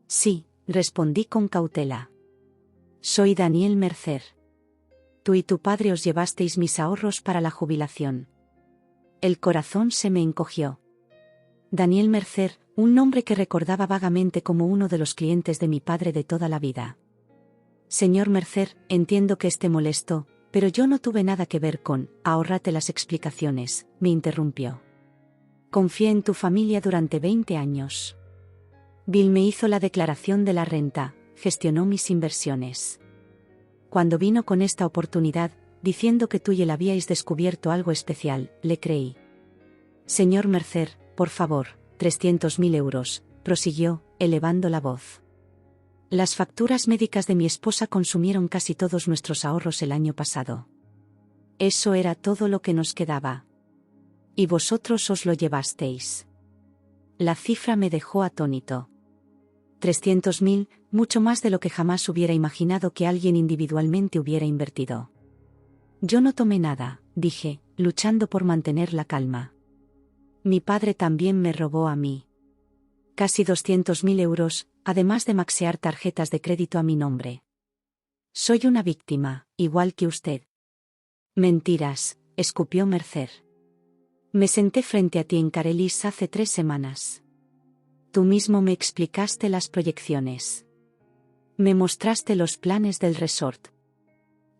A: Sí, respondí con cautela. Soy Daniel Mercer. Tú y tu padre os llevasteis mis ahorros para la jubilación. El corazón se me encogió. Daniel Mercer, un nombre que recordaba vagamente como uno de los clientes de mi padre de toda la vida. Señor Mercer, entiendo que esté molesto, pero yo no tuve nada que ver con, ahórrate las explicaciones, me interrumpió. Confié en tu familia durante 20 años. Bill me hizo la declaración de la renta, gestionó mis inversiones. Cuando vino con esta oportunidad, diciendo que tú y él habíais descubierto algo especial, le creí. Señor Mercer, por favor, 300.000 euros, prosiguió, elevando la voz. Las facturas médicas de mi esposa consumieron casi todos nuestros ahorros el año pasado. Eso era todo lo que nos quedaba. Y vosotros os lo llevasteis. La cifra me dejó atónito. 300.000, mucho más de lo que jamás hubiera imaginado que alguien individualmente hubiera invertido. Yo no tomé nada, dije, luchando por mantener la calma. Mi padre también me robó a mí. Casi 200.000 euros, además de maxear tarjetas de crédito a mi nombre. Soy una víctima, igual que usted. Mentiras, escupió Mercer. Me senté frente a ti en Carelis hace 3 semanas. Tú mismo me explicaste las proyecciones. Me mostraste los planes del resort.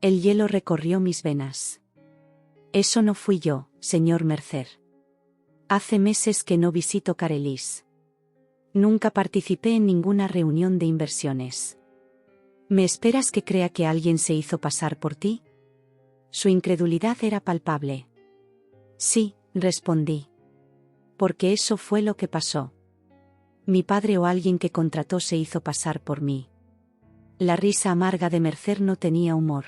A: El hielo recorrió mis venas. Eso no fui yo, señor Mercer. Hace meses que no visito Carelis. Nunca participé en ninguna reunión de inversiones. ¿Me esperas que crea que alguien se hizo pasar por ti? Su incredulidad era palpable. Sí, respondí. Porque eso fue lo que pasó. Mi padre o alguien que contrató se hizo pasar por mí. La risa amarga de Mercer no tenía humor.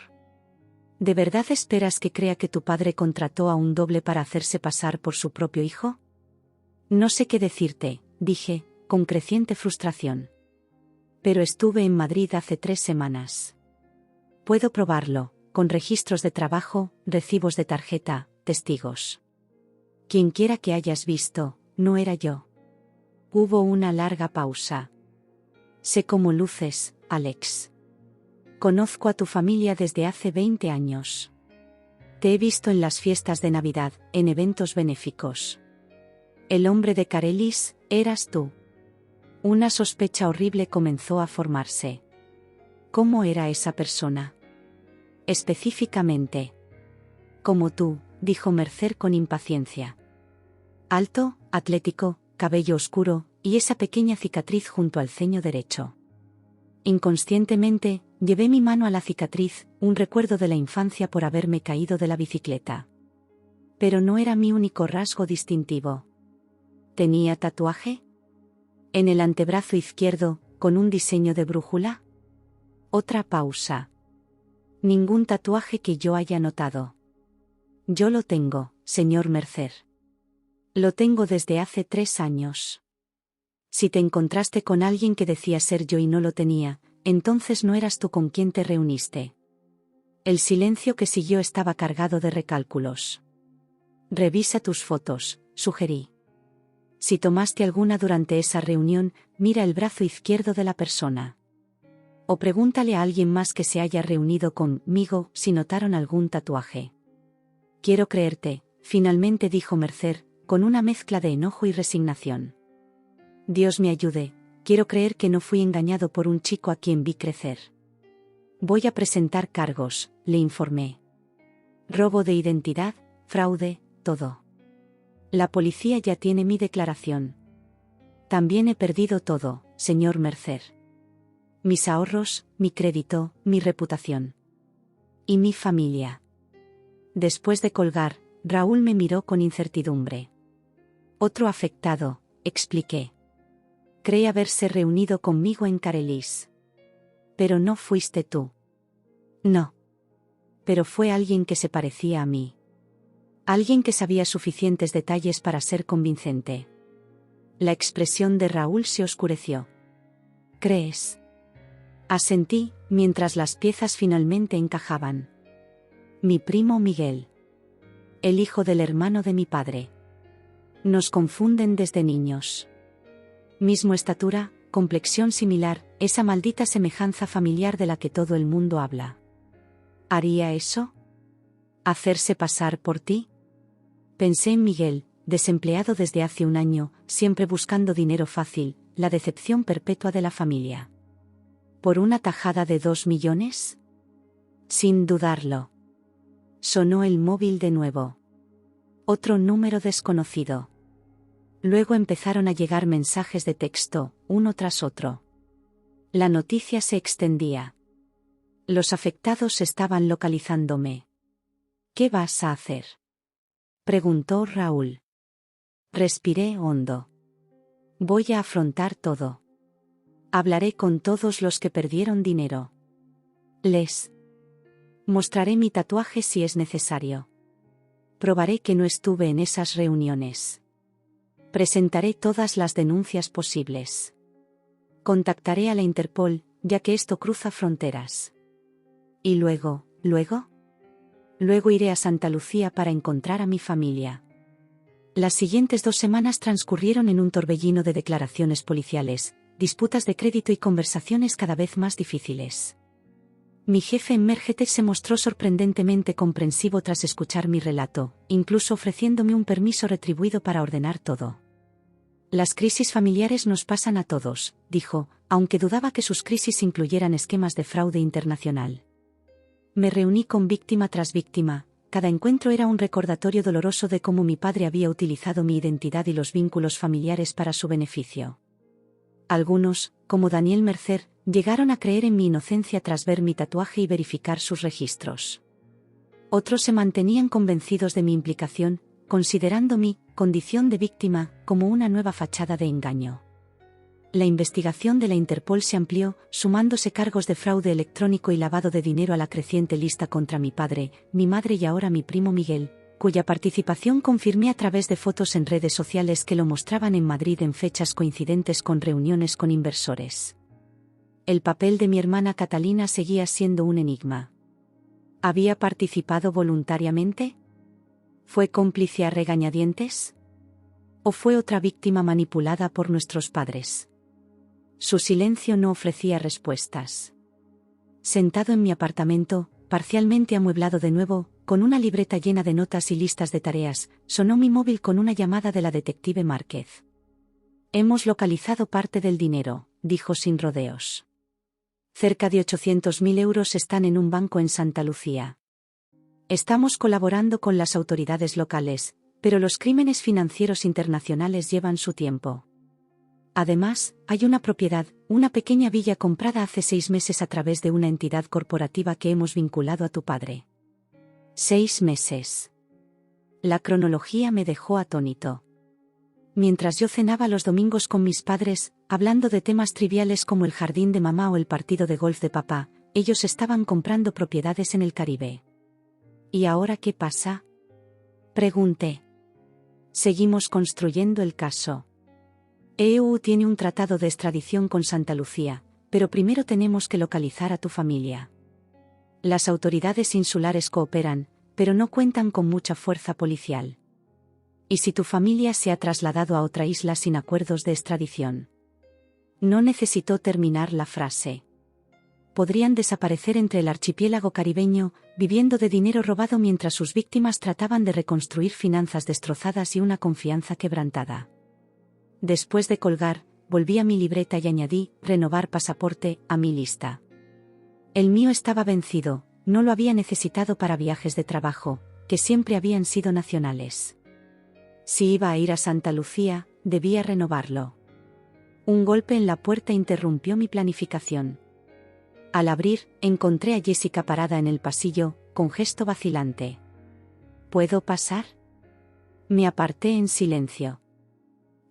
A: ¿De verdad esperas que crea que tu padre contrató a un doble para hacerse pasar por su propio hijo? No sé qué decirte, dije, con creciente frustración. Pero estuve en Madrid hace 3 semanas. Puedo probarlo, con registros de trabajo, recibos de tarjeta, testigos. Quienquiera que hayas visto, no era yo. Hubo una larga pausa. Sé cómo luces, Alex. Conozco a tu familia desde hace 20 años. Te he visto en las fiestas de Navidad, en eventos benéficos. El hombre de Carelis, eras tú. Una sospecha horrible comenzó a formarse. ¿Cómo era esa persona? Específicamente. Como tú, dijo Mercer con impaciencia. Alto, atlético, cabello oscuro, y esa pequeña cicatriz junto al ceño derecho. Inconscientemente, llevé mi mano a la cicatriz, un recuerdo de la infancia por haberme caído de la bicicleta. Pero no era mi único rasgo distintivo. ¿Tenía tatuaje? En el antebrazo izquierdo, con un diseño de brújula. Otra pausa. Ningún tatuaje que yo haya notado. Yo lo tengo, señor Mercer. Lo tengo desde hace 3 años. Si te encontraste con alguien que decía ser yo y no lo tenía, entonces no eras tú con quien te reuniste. El silencio que siguió estaba cargado de recálculos. Revisa tus fotos, sugerí. Si tomaste alguna durante esa reunión, mira el brazo izquierdo de la persona. O pregúntale a alguien más que se haya reunido conmigo si notaron algún tatuaje. Quiero creerte, finalmente dijo Mercer, con una mezcla de enojo y resignación. Dios me ayude, quiero creer que no fui engañado por un chico a quien vi crecer. Voy a presentar cargos, le informé. Robo de identidad, fraude, todo. La policía ya tiene mi declaración. También he perdido todo, señor Mercer. Mis ahorros, mi crédito, mi reputación. Y mi familia. Después de colgar, Raúl me miró con incertidumbre. Otro afectado, expliqué. Cree haberse reunido conmigo en Carelis. Pero no fuiste tú. No. Pero fue alguien que se parecía a mí. Alguien que sabía suficientes detalles para ser convincente. La expresión de Raúl se oscureció. ¿Crees? Asentí, mientras las piezas finalmente encajaban. Mi primo Miguel. El hijo del hermano de mi padre. Nos confunden desde niños. Mismo estatura, complexión similar, esa maldita semejanza familiar de la que todo el mundo habla. ¿Haría eso? ¿Hacerse pasar por ti? Pensé en Miguel, desempleado desde hace 1 año, siempre buscando dinero fácil, la decepción perpetua de la familia. ¿Por una tajada de 2 millones? Sin dudarlo. Sonó el móvil de nuevo. Otro número desconocido. Luego empezaron a llegar mensajes de texto, uno tras otro. La noticia se extendía. Los afectados estaban localizándome. ¿Qué vas a hacer?, preguntó Raúl. Respiré hondo. Voy a afrontar todo. Hablaré con todos los que perdieron dinero. Les mostraré mi tatuaje si es necesario. Probaré que no estuve en esas reuniones. Presentaré todas las denuncias posibles. Contactaré a la Interpol, ya que esto cruza fronteras. Y luego iré a Santa Lucía para encontrar a mi familia. Las siguientes 2 semanas transcurrieron en un torbellino de declaraciones policiales, disputas de crédito y conversaciones cada vez más difíciles. Mi jefe en Mergetech se mostró sorprendentemente comprensivo tras escuchar mi relato, incluso ofreciéndome un permiso retribuido para ordenar todo. Las crisis familiares nos pasan a todos, dijo, aunque dudaba que sus crisis incluyeran esquemas de fraude internacional. Me reuní con víctima tras víctima. Cada encuentro era un recordatorio doloroso de cómo mi padre había utilizado mi identidad y los vínculos familiares para su beneficio. Algunos, como Daniel Mercer, llegaron a creer en mi inocencia tras ver mi tatuaje y verificar sus registros. Otros se mantenían convencidos de mi implicación, considerando mi condición de víctima como una nueva fachada de engaño. La investigación de la Interpol se amplió, sumándose cargos de fraude electrónico y lavado de dinero a la creciente lista contra mi padre, mi madre y ahora mi primo Miguel, cuya participación confirmé a través de fotos en redes sociales que lo mostraban en Madrid en fechas coincidentes con reuniones con inversores. El papel de mi hermana Catalina seguía siendo un enigma. ¿Había participado voluntariamente? ¿Fue cómplice a regañadientes? ¿O fue otra víctima manipulada por nuestros padres? Su silencio no ofrecía respuestas. Sentado en mi apartamento, parcialmente amueblado de nuevo, con una libreta llena de notas y listas de tareas, sonó mi móvil con una llamada de la detective Márquez. Hemos localizado parte del dinero, dijo sin rodeos. Cerca de 800.000 euros están en un banco en Santa Lucía. Estamos colaborando con las autoridades locales, pero los crímenes financieros internacionales llevan su tiempo. Además, hay una propiedad, una pequeña villa comprada hace 6 meses a través de una entidad corporativa que hemos vinculado a tu padre. 6 meses. La cronología me dejó atónito. Mientras yo cenaba los domingos con mis padres, hablando de temas triviales como el jardín de mamá o el partido de golf de papá, ellos estaban comprando propiedades en el Caribe. ¿Y ahora qué pasa?, pregunté. Seguimos construyendo el caso. EU tiene un tratado de extradición con Santa Lucía, pero primero tenemos que localizar a tu familia. Las autoridades insulares cooperan, pero no cuentan con mucha fuerza policial. ¿Y si tu familia se ha trasladado a otra isla sin acuerdos de extradición? No necesitó terminar la frase. Podrían desaparecer entre el archipiélago caribeño, viviendo de dinero robado mientras sus víctimas trataban de reconstruir finanzas destrozadas y una confianza quebrantada. Después de colgar, volví a mi libreta y añadí, renovar pasaporte, a mi lista. El mío estaba vencido, no lo había necesitado para viajes de trabajo, que siempre habían sido nacionales. Si iba a ir a Santa Lucía, debía renovarlo. Un golpe en la puerta interrumpió mi planificación. Al abrir, encontré a Jessica parada en el pasillo, con gesto vacilante. ¿Puedo pasar?, me aparté en silencio.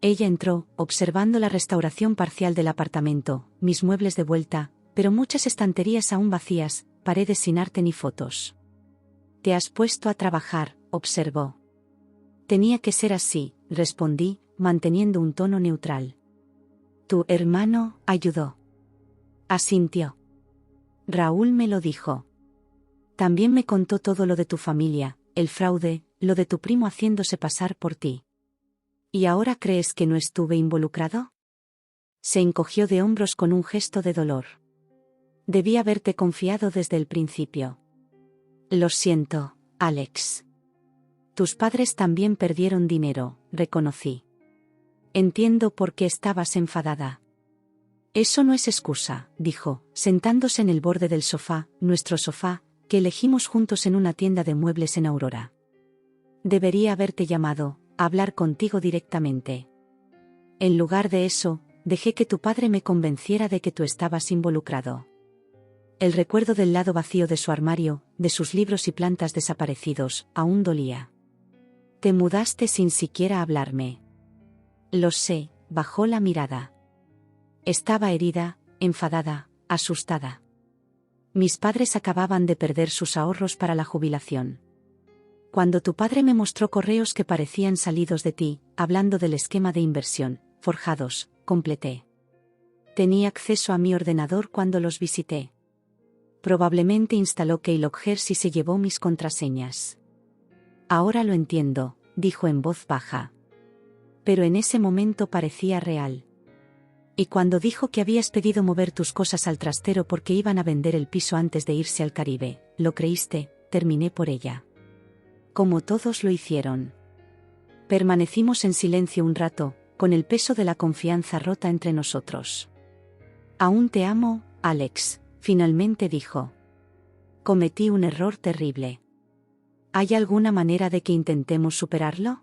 A: Ella entró, observando la restauración parcial del apartamento, mis muebles de vuelta, pero muchas estanterías aún vacías, paredes sin arte ni fotos. «Te has puesto a trabajar», observó. «Tenía que ser así», respondí, manteniendo un tono neutral. «Tu hermano ayudó». Asintió. «Raúl me lo dijo. También me contó todo lo de tu familia, el fraude, lo de tu primo haciéndose pasar por ti». ¿Y ahora crees que no estuve involucrado?». Se encogió de hombros con un gesto de dolor. «Debí haberte confiado desde el principio». «Lo siento, Alex. Tus padres también perdieron dinero», reconocí. «Entiendo por qué estabas enfadada». «Eso no es excusa», dijo, sentándose en el borde del sofá, nuestro sofá, que elegimos juntos en una tienda de muebles en Aurora. «Debería haberte llamado, a hablar contigo directamente. En lugar de eso, dejé que tu padre me convenciera de que tú estabas involucrado». El recuerdo del lado vacío de su armario, de sus libros y plantas desaparecidos, aún dolía. «Te mudaste sin siquiera hablarme». Lo sé, bajó la mirada. Estaba herida, enfadada, asustada. Mis padres acababan de perder sus ahorros para la jubilación. Cuando tu padre me mostró correos que parecían salidos de ti, hablando del esquema de inversión, forjados, completé. Tenía acceso a mi ordenador cuando los visité. Probablemente instaló Keylogger y se llevó mis contraseñas. Ahora lo entiendo, dijo en voz baja. Pero en ese momento parecía real. Y cuando dijo que habías pedido mover tus cosas al trastero porque iban a vender el piso antes de irse al Caribe, ¿lo creíste? Terminé por ella. Como todos lo hicieron. Permanecimos en silencio un rato, con el peso de la confianza rota entre nosotros. Aún te amo, Alex, finalmente dijo. Cometí un error terrible. ¿Hay alguna manera de que intentemos superarlo?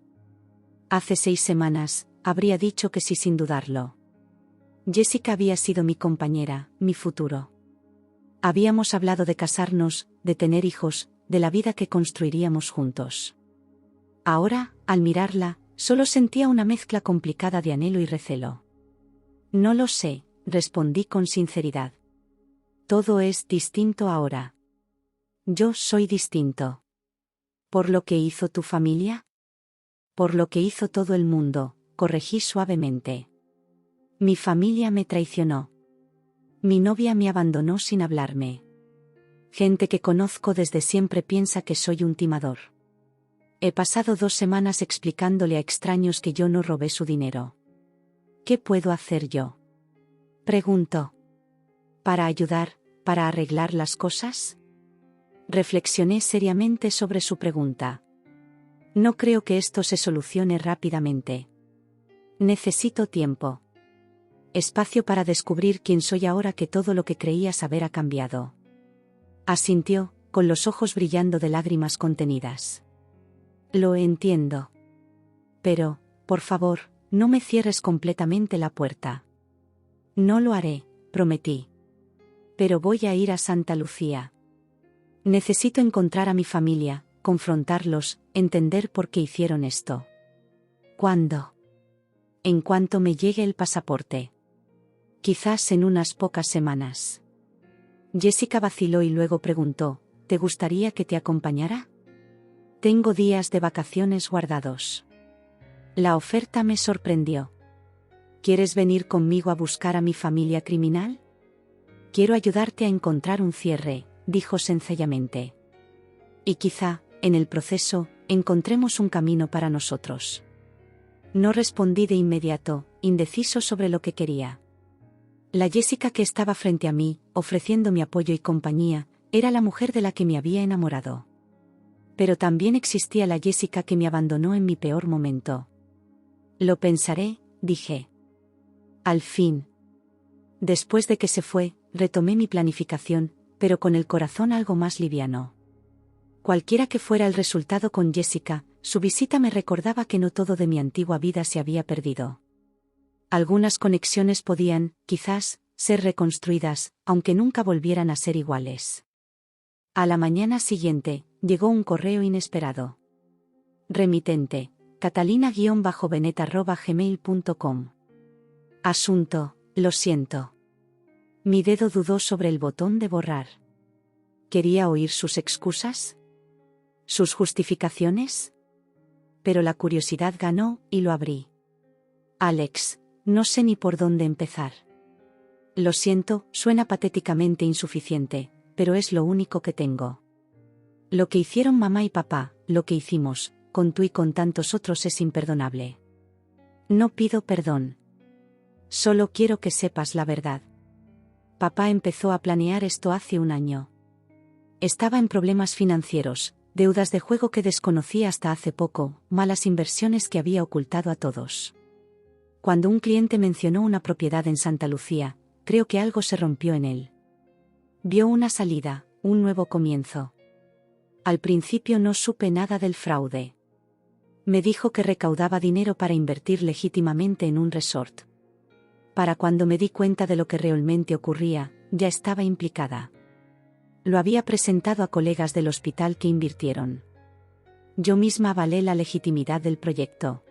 A: Hace 6 semanas, habría dicho que sí sin dudarlo. Jessica había sido mi compañera, mi futuro. Habíamos hablado de casarnos, de tener hijos, de la vida que construiríamos juntos. Ahora, al mirarla, solo sentía una mezcla complicada de anhelo y recelo. No lo sé, respondí con sinceridad. Todo es distinto ahora. Yo soy distinto. ¿Por lo que hizo tu familia? Por lo que hizo todo el mundo, corregí suavemente. Mi familia me traicionó. Mi novia me abandonó sin hablarme. Gente que conozco desde siempre piensa que soy un timador. He pasado 2 semanas explicándole a extraños que yo no robé su dinero. ¿Qué puedo hacer yo? Preguntó. ¿Para ayudar, para arreglar las cosas? Reflexioné seriamente sobre su pregunta. No creo que esto se solucione rápidamente. Necesito tiempo. Espacio para descubrir quién soy ahora que todo lo que creía saber ha cambiado. Asintió, con los ojos brillando de lágrimas contenidas. Lo entiendo. Pero, por favor, no me cierres completamente la puerta. No lo haré, prometí. Pero voy a ir a Santa Lucía. Necesito encontrar a mi familia, confrontarlos, entender por qué hicieron esto. ¿Cuándo? En cuanto me llegue el pasaporte. Quizás en unas pocas semanas. Jessica vaciló y luego preguntó, ¿te gustaría que te acompañara? Tengo días de vacaciones guardados. La oferta me sorprendió. ¿Quieres venir conmigo a buscar a mi familia criminal? Quiero ayudarte a encontrar un cierre, dijo sencillamente. Y quizá, en el proceso, encontremos un camino para nosotros. No respondí de inmediato, indeciso sobre lo que quería. La Jessica que estaba frente a mí, ofreciendo mi apoyo y compañía, era la mujer de la que me había enamorado. Pero también existía la Jessica que me abandonó en mi peor momento. Lo pensaré, dije. Al fin. Después de que se fue, retomé mi planificación, pero con el corazón algo más liviano. Cualquiera que fuera el resultado con Jessica, su visita me recordaba que no todo de mi antigua vida se había perdido. Algunas conexiones podían, quizás, ser reconstruidas, aunque nunca volvieran a ser iguales. A la mañana siguiente, llegó un correo inesperado. Remitente, catalina-benet@gmail.com. Asunto, lo siento. Mi dedo dudó sobre el botón de borrar. ¿Quería oír sus excusas? ¿Sus justificaciones? Pero la curiosidad ganó, y lo abrí. Alex, no sé ni por dónde empezar. Lo siento, suena patéticamente insuficiente, pero es lo único que tengo. Lo que hicieron mamá y papá, lo que hicimos, con tú y con tantos otros es imperdonable. No pido perdón. Solo quiero que sepas la verdad. Papá empezó a planear esto hace 1 año. Estaba en problemas financieros, deudas de juego que desconocía hasta hace poco, malas inversiones que había ocultado a todos. Cuando un cliente mencionó una propiedad en Santa Lucía, creo que algo se rompió en él. Vio una salida, un nuevo comienzo. Al principio no supe nada del fraude. Me dijo que recaudaba dinero para invertir legítimamente en un resort. Para cuando me di cuenta de lo que realmente ocurría, ya estaba implicada. Lo había presentado a colegas del hospital que invirtieron. Yo misma avalé la legitimidad del proyecto.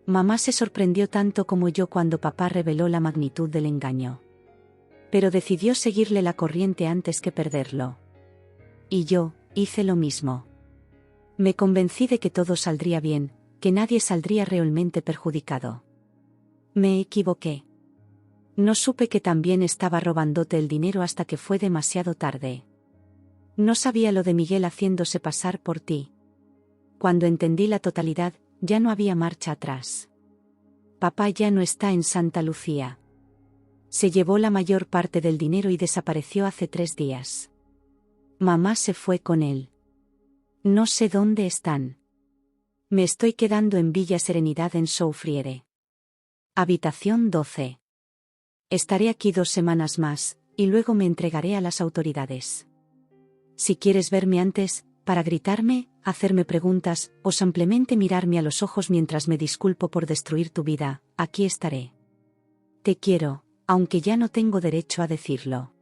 A: Mamá se sorprendió tanto como yo cuando papá reveló la magnitud del engaño. Pero decidió seguirle la corriente antes que perderlo. Y yo, hice lo mismo. Me convencí de que todo saldría bien, que nadie saldría realmente perjudicado. Me equivoqué. No supe que también estaba robándote el dinero hasta que fue demasiado tarde. No sabía lo de Miguel haciéndose pasar por ti. Cuando entendí la totalidad, ya no había marcha atrás. Papá ya no está en Santa Lucía. Se llevó la mayor parte del dinero y desapareció hace 3 días. Mamá se fue con él. No sé dónde están. Me estoy quedando en Villa Serenidad en Soufriere. Habitación 12. Estaré aquí 2 semanas más, y luego me entregaré a las autoridades. Si quieres verme antes, para gritarme, hacerme preguntas, o simplemente mirarme a los ojos mientras me disculpo por destruir tu vida, aquí estaré. Te quiero, aunque ya no tengo derecho a decirlo.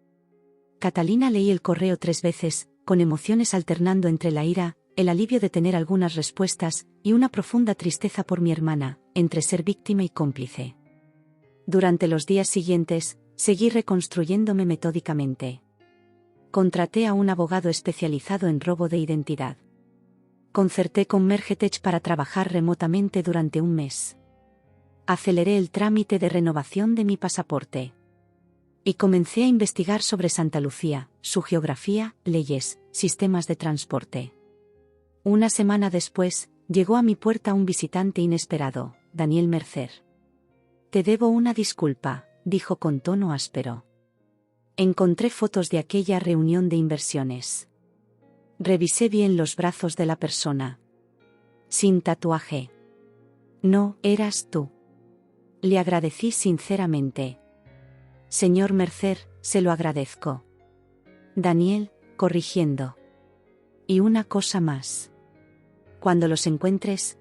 A: Catalina. Leí el correo 3 veces, con emociones alternando entre la ira, el alivio de tener algunas respuestas, y una profunda tristeza por mi hermana, entre ser víctima y cómplice. Durante los días siguientes, seguí reconstruyéndome metódicamente. Contraté a un abogado especializado en robo de identidad. Concerté con Mergetech para trabajar remotamente durante 1 mes. Aceleré el trámite de renovación de mi pasaporte. Y comencé a investigar sobre Santa Lucía, su geografía, leyes, sistemas de transporte. 1 semana después, llegó a mi puerta un visitante inesperado, Daniel Mercer. Te debo una disculpa, dijo con tono áspero. Encontré fotos de aquella reunión de inversiones. Revisé bien los brazos de la persona. Sin tatuaje. No, eras tú. Le agradecí sinceramente. Señor Mercer, se lo agradezco. Daniel, corrigiendo. Y una cosa más. Cuando los encuentres,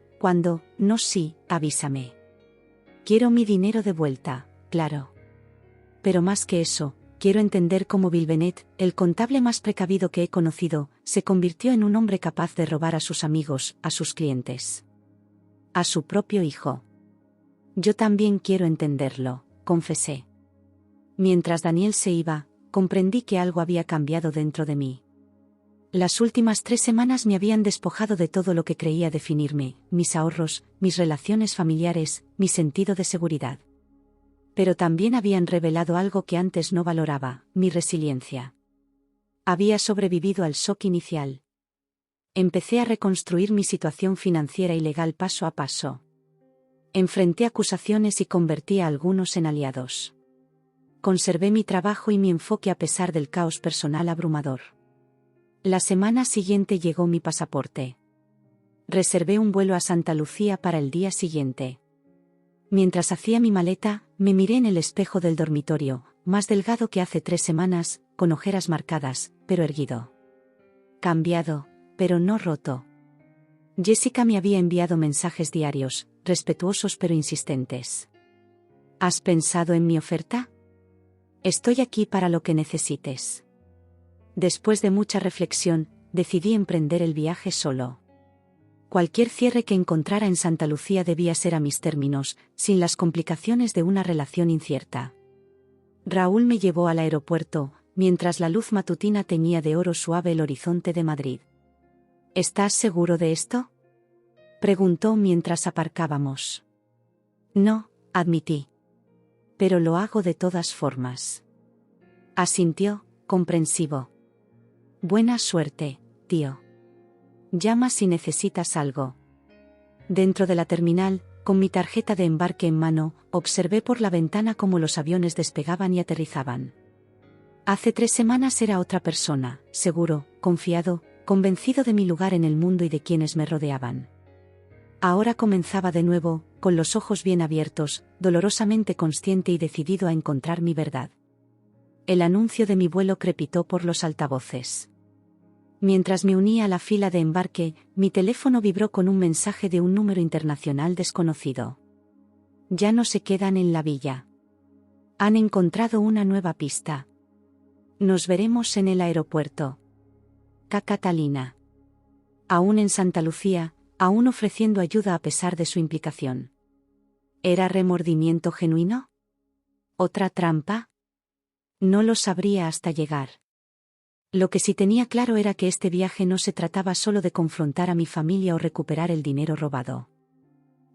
A: avísame. Quiero mi dinero de vuelta, claro. Pero más que eso, quiero entender cómo Bill Bennett, el contable más precavido que he conocido, se convirtió en un hombre capaz de robar a sus amigos, a sus clientes. A su propio hijo. Yo también quiero entenderlo, confesé. Mientras Daniel se iba, comprendí que algo había cambiado dentro de mí. Las últimas 3 semanas me habían despojado de todo lo que creía definirme, mis ahorros, mis relaciones familiares, mi sentido de seguridad. Pero también habían revelado algo que antes no valoraba, mi resiliencia. Había sobrevivido al shock inicial. Empecé a reconstruir mi situación financiera y legal paso a paso. Enfrenté acusaciones y convertí a algunos en aliados. Conservé mi trabajo y mi enfoque a pesar del caos personal abrumador. La semana siguiente llegó mi pasaporte. Reservé un vuelo a Santa Lucía para el día siguiente. Mientras hacía mi maleta, me miré en el espejo del dormitorio, más delgado que hace 3 semanas, con ojeras marcadas, pero erguido. Cambiado, pero no roto. Jessica me había enviado mensajes diarios, respetuosos pero insistentes. ¿Has pensado en mi oferta? Estoy aquí para lo que necesites. Después de mucha reflexión, decidí emprender el viaje solo. Cualquier cierre que encontrara en Santa Lucía debía ser a mis términos, sin las complicaciones de una relación incierta. Raúl me llevó al aeropuerto, mientras la luz matutina teñía de oro suave el horizonte de Madrid. ¿Estás seguro de esto?, preguntó mientras aparcábamos. No, admití. Pero lo hago de todas formas. Asintió, comprensivo. Buena suerte, tío. Llama si necesitas algo. Dentro de la terminal, con mi tarjeta de embarque en mano, observé por la ventana cómo los aviones despegaban y aterrizaban. Hace 3 semanas era otra persona, seguro, confiado, convencido de mi lugar en el mundo y de quienes me rodeaban. Ahora comenzaba de nuevo, con los ojos bien abiertos, dolorosamente consciente y decidido a encontrar mi verdad. El anuncio de mi vuelo crepitó por los altavoces. Mientras me unía a la fila de embarque, mi teléfono vibró con un mensaje de un número internacional desconocido. Ya no se quedan en la villa. Han encontrado una nueva pista. Nos veremos en el aeropuerto. Catalina. Aún en Santa Lucía, aún ofreciendo ayuda a pesar de su implicación. ¿Era remordimiento genuino? ¿Otra trampa? No lo sabría hasta llegar. Lo que sí tenía claro era que este viaje no se trataba solo de confrontar a mi familia o recuperar el dinero robado.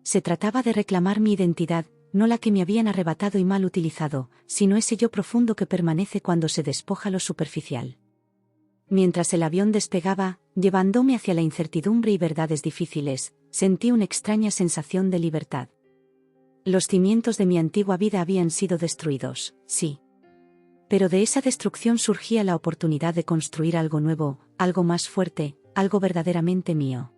A: Se trataba de reclamar mi identidad, no la que me habían arrebatado y mal utilizado, sino ese yo profundo que permanece cuando se despoja lo superficial. Mientras el avión despegaba, llevándome hacia la incertidumbre y verdades difíciles, sentí una extraña sensación de libertad. Los cimientos de mi antigua vida habían sido destruidos, sí. Pero de esa destrucción surgía la oportunidad de construir algo nuevo, algo más fuerte, algo verdaderamente mío.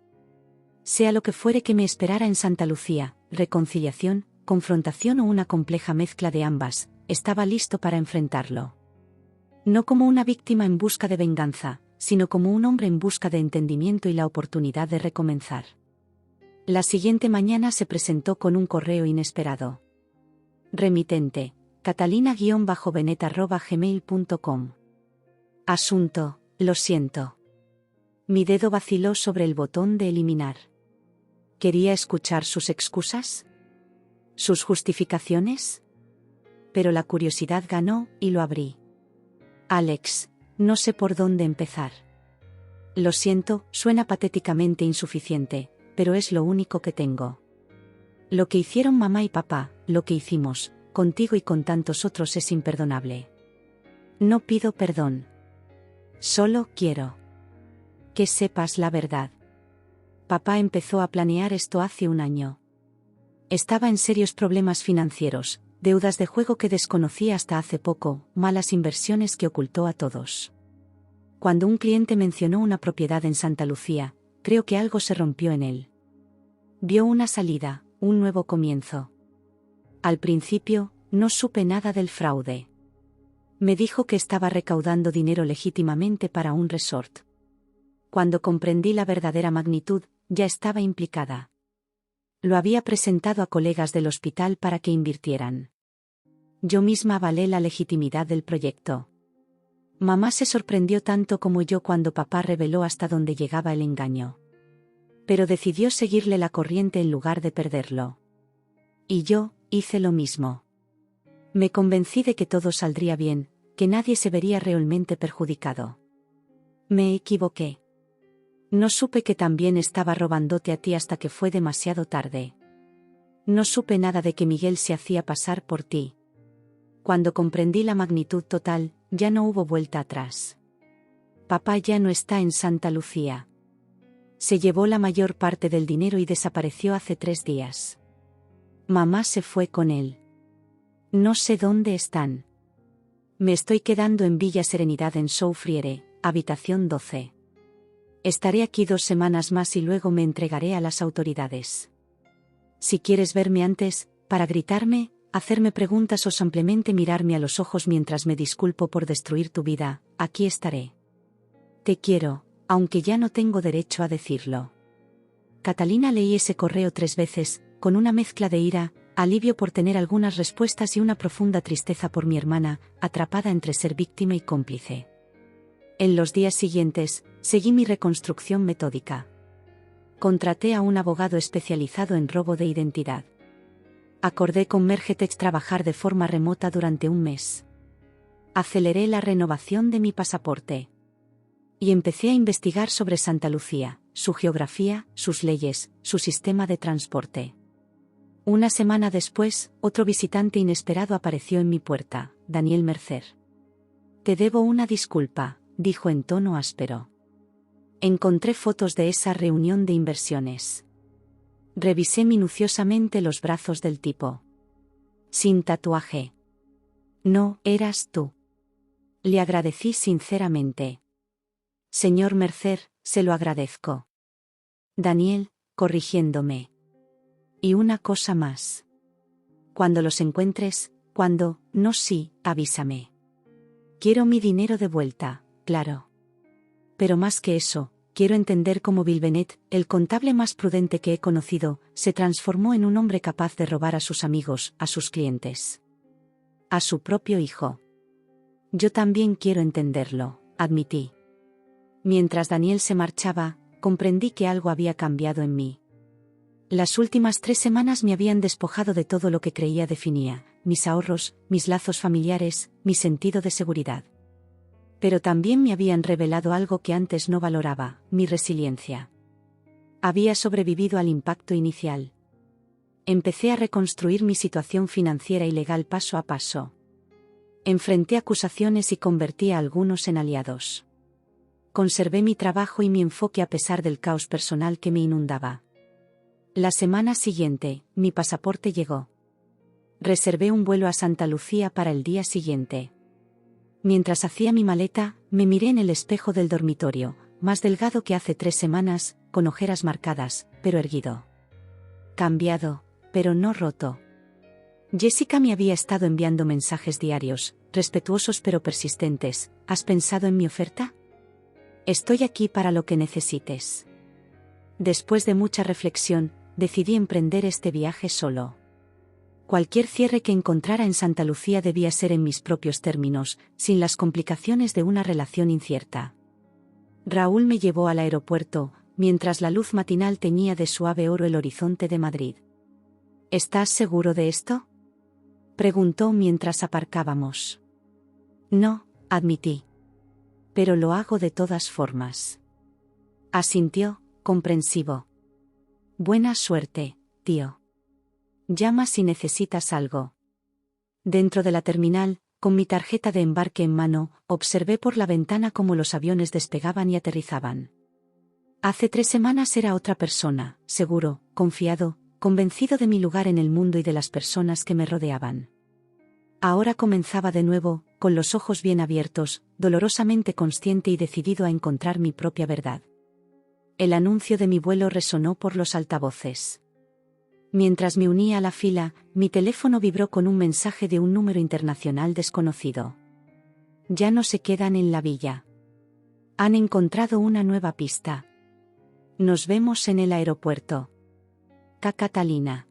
A: Sea lo que fuere que me esperara en Santa Lucía, reconciliación, confrontación o una compleja mezcla de ambas, estaba listo para enfrentarlo. No como una víctima en busca de venganza, sino como un hombre en busca de entendimiento y la oportunidad de recomenzar. La siguiente mañana se presentó con un correo inesperado. Remitente, catalina-benet@gmail.com. Asunto, lo siento. Mi dedo vaciló sobre el botón de eliminar. ¿Quería escuchar sus excusas? ¿Sus justificaciones? Pero la curiosidad ganó, y lo abrí. Alex, no sé por dónde empezar. Lo siento, suena patéticamente insuficiente, pero es lo único que tengo. Lo que hicieron mamá y papá, lo que hicimos, contigo y con tantos otros es imperdonable. No pido perdón. Solo quiero que sepas la verdad. Papá empezó a planear esto hace un año. Estaba en serios problemas financieros, deudas de juego que desconocía hasta hace poco, malas inversiones que ocultó a todos. Cuando un cliente mencionó una propiedad en Santa Lucía, creo que algo se rompió en él. Vio una salida, un nuevo comienzo. Al principio, no supe nada del fraude. Me dijo que estaba recaudando dinero legítimamente para un resort. Cuando comprendí la verdadera magnitud, ya estaba implicada. Lo había presentado a colegas del hospital para que invirtieran. Yo misma avalé la legitimidad del proyecto. Mamá se sorprendió tanto como yo cuando papá reveló hasta dónde llegaba el engaño. Pero decidió seguirle la corriente en lugar de perderlo. Y yo, hice lo mismo. Me convencí de que todo saldría bien, que nadie se vería realmente perjudicado. Me equivoqué. No supe que también estaba robándote a ti hasta que fue demasiado tarde. No supe nada de que Miguel se hacía pasar por ti. Cuando comprendí la magnitud total, ya no hubo vuelta atrás. Papá ya no está en Santa Lucía. Se llevó la mayor parte del dinero y desapareció hace 3 días. Mamá se fue con él. No sé dónde están. Me estoy quedando en Villa Serenidad en Soufriere, habitación 12. Estaré aquí 2 semanas más y luego me entregaré a las autoridades. Si quieres verme antes, para gritarme, hacerme preguntas o simplemente mirarme a los ojos mientras me disculpo por destruir tu vida, aquí estaré. Te quiero, aunque ya no tengo derecho a decirlo. Catalina leí ese correo 3 veces, con una mezcla de ira, alivio por tener algunas respuestas y una profunda tristeza por mi hermana, atrapada entre ser víctima y cómplice. En los días siguientes, seguí mi reconstrucción metódica. Contraté a un abogado especializado en robo de identidad. Acordé con Mergetex trabajar de forma remota durante un mes. Aceleré la renovación de mi pasaporte. Y empecé a investigar sobre Santa Lucía, su geografía, sus leyes, su sistema de transporte. Una semana después, otro visitante inesperado apareció en mi puerta, Daniel Mercer. Te debo una disculpa, dijo en tono áspero. Encontré fotos de esa reunión de inversiones. Revisé minuciosamente los brazos del tipo. Sin tatuaje. No, eras tú. Le agradecí sinceramente. Señor Mercer, se lo agradezco. Daniel, corrigiéndome. Y una cosa más. Cuando los encuentres, no sí, avísame. Quiero mi dinero de vuelta, claro. Pero más que eso, quiero entender cómo Bill Bennett, el contable más prudente que he conocido, se transformó en un hombre capaz de robar a sus amigos, a sus clientes. A su propio hijo. Yo también quiero entenderlo, admití. Mientras Daniel se marchaba, comprendí que algo había cambiado en mí. Las últimas 3 semanas me habían despojado de todo lo que creía definía, mis ahorros, mis lazos familiares, mi sentido de seguridad. Pero también me habían revelado algo que antes no valoraba, mi resiliencia. Había sobrevivido al impacto inicial. Empecé a reconstruir mi situación financiera y legal paso a paso. Enfrenté acusaciones y convertí a algunos en aliados. Conservé mi trabajo y mi enfoque a pesar del caos personal que me inundaba. La semana siguiente, mi pasaporte llegó. Reservé un vuelo a Santa Lucía para el día siguiente. Mientras hacía mi maleta, me miré en el espejo del dormitorio, más delgado que hace 3 semanas, con ojeras marcadas, pero erguido. Cambiado, pero no roto. Jessica me había estado enviando mensajes diarios, respetuosos pero persistentes. ¿Has pensado en mi oferta? Estoy aquí para lo que necesites. Después de mucha reflexión, decidí emprender este viaje solo. Cualquier cierre que encontrara en Santa Lucía debía ser en mis propios términos, sin las complicaciones de una relación incierta. Raúl me llevó al aeropuerto, mientras la luz matinal teñía de suave oro el horizonte de Madrid. ¿Estás seguro de esto?, preguntó mientras aparcábamos. No, admití. Pero lo hago de todas formas. Asintió, comprensivo. Buena suerte, tío. Llama si necesitas algo. Dentro de la terminal, con mi tarjeta de embarque en mano, observé por la ventana cómo los aviones despegaban y aterrizaban. Hace 3 semanas era otra persona, seguro, confiado, convencido de mi lugar en el mundo y de las personas que me rodeaban. Ahora comenzaba de nuevo, con los ojos bien abiertos, dolorosamente consciente y decidido a encontrar mi propia verdad. El anuncio de mi vuelo resonó por los altavoces. Mientras me unía a la fila, mi teléfono vibró con un mensaje de un número internacional desconocido. Ya no se quedan en la villa. Han encontrado una nueva pista. Nos vemos en el aeropuerto. K. Catalina.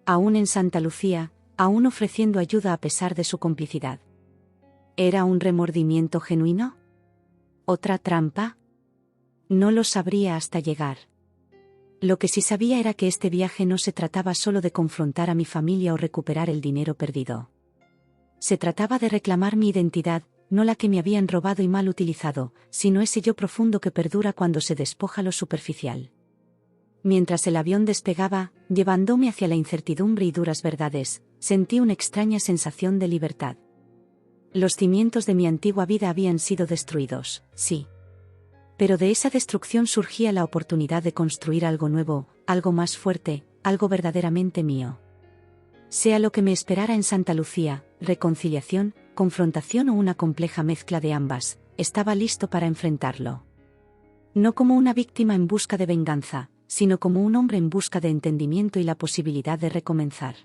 A: Aún en Santa Lucía, aún ofreciendo ayuda a pesar de su complicidad. ¿Era un remordimiento genuino? ¿Otra trampa? No lo sabría hasta llegar. Lo que sí sabía era que este viaje no se trataba solo de confrontar a mi familia o recuperar el dinero perdido. Se trataba de reclamar mi identidad, no la que me habían robado y mal utilizado, sino ese yo profundo que perdura cuando se despoja lo superficial. Mientras el avión despegaba, llevándome hacia la incertidumbre y duras verdades, sentí una extraña sensación de libertad. Los cimientos de mi antigua vida habían sido destruidos, sí. Pero de esa destrucción surgía la oportunidad de construir algo nuevo, algo más fuerte, algo verdaderamente mío. Sea lo que me esperara en Santa Lucía, reconciliación, confrontación o una compleja mezcla de ambas, estaba listo para enfrentarlo. No como una víctima en busca de venganza, sino como un hombre en busca de entendimiento y la posibilidad de recomenzar.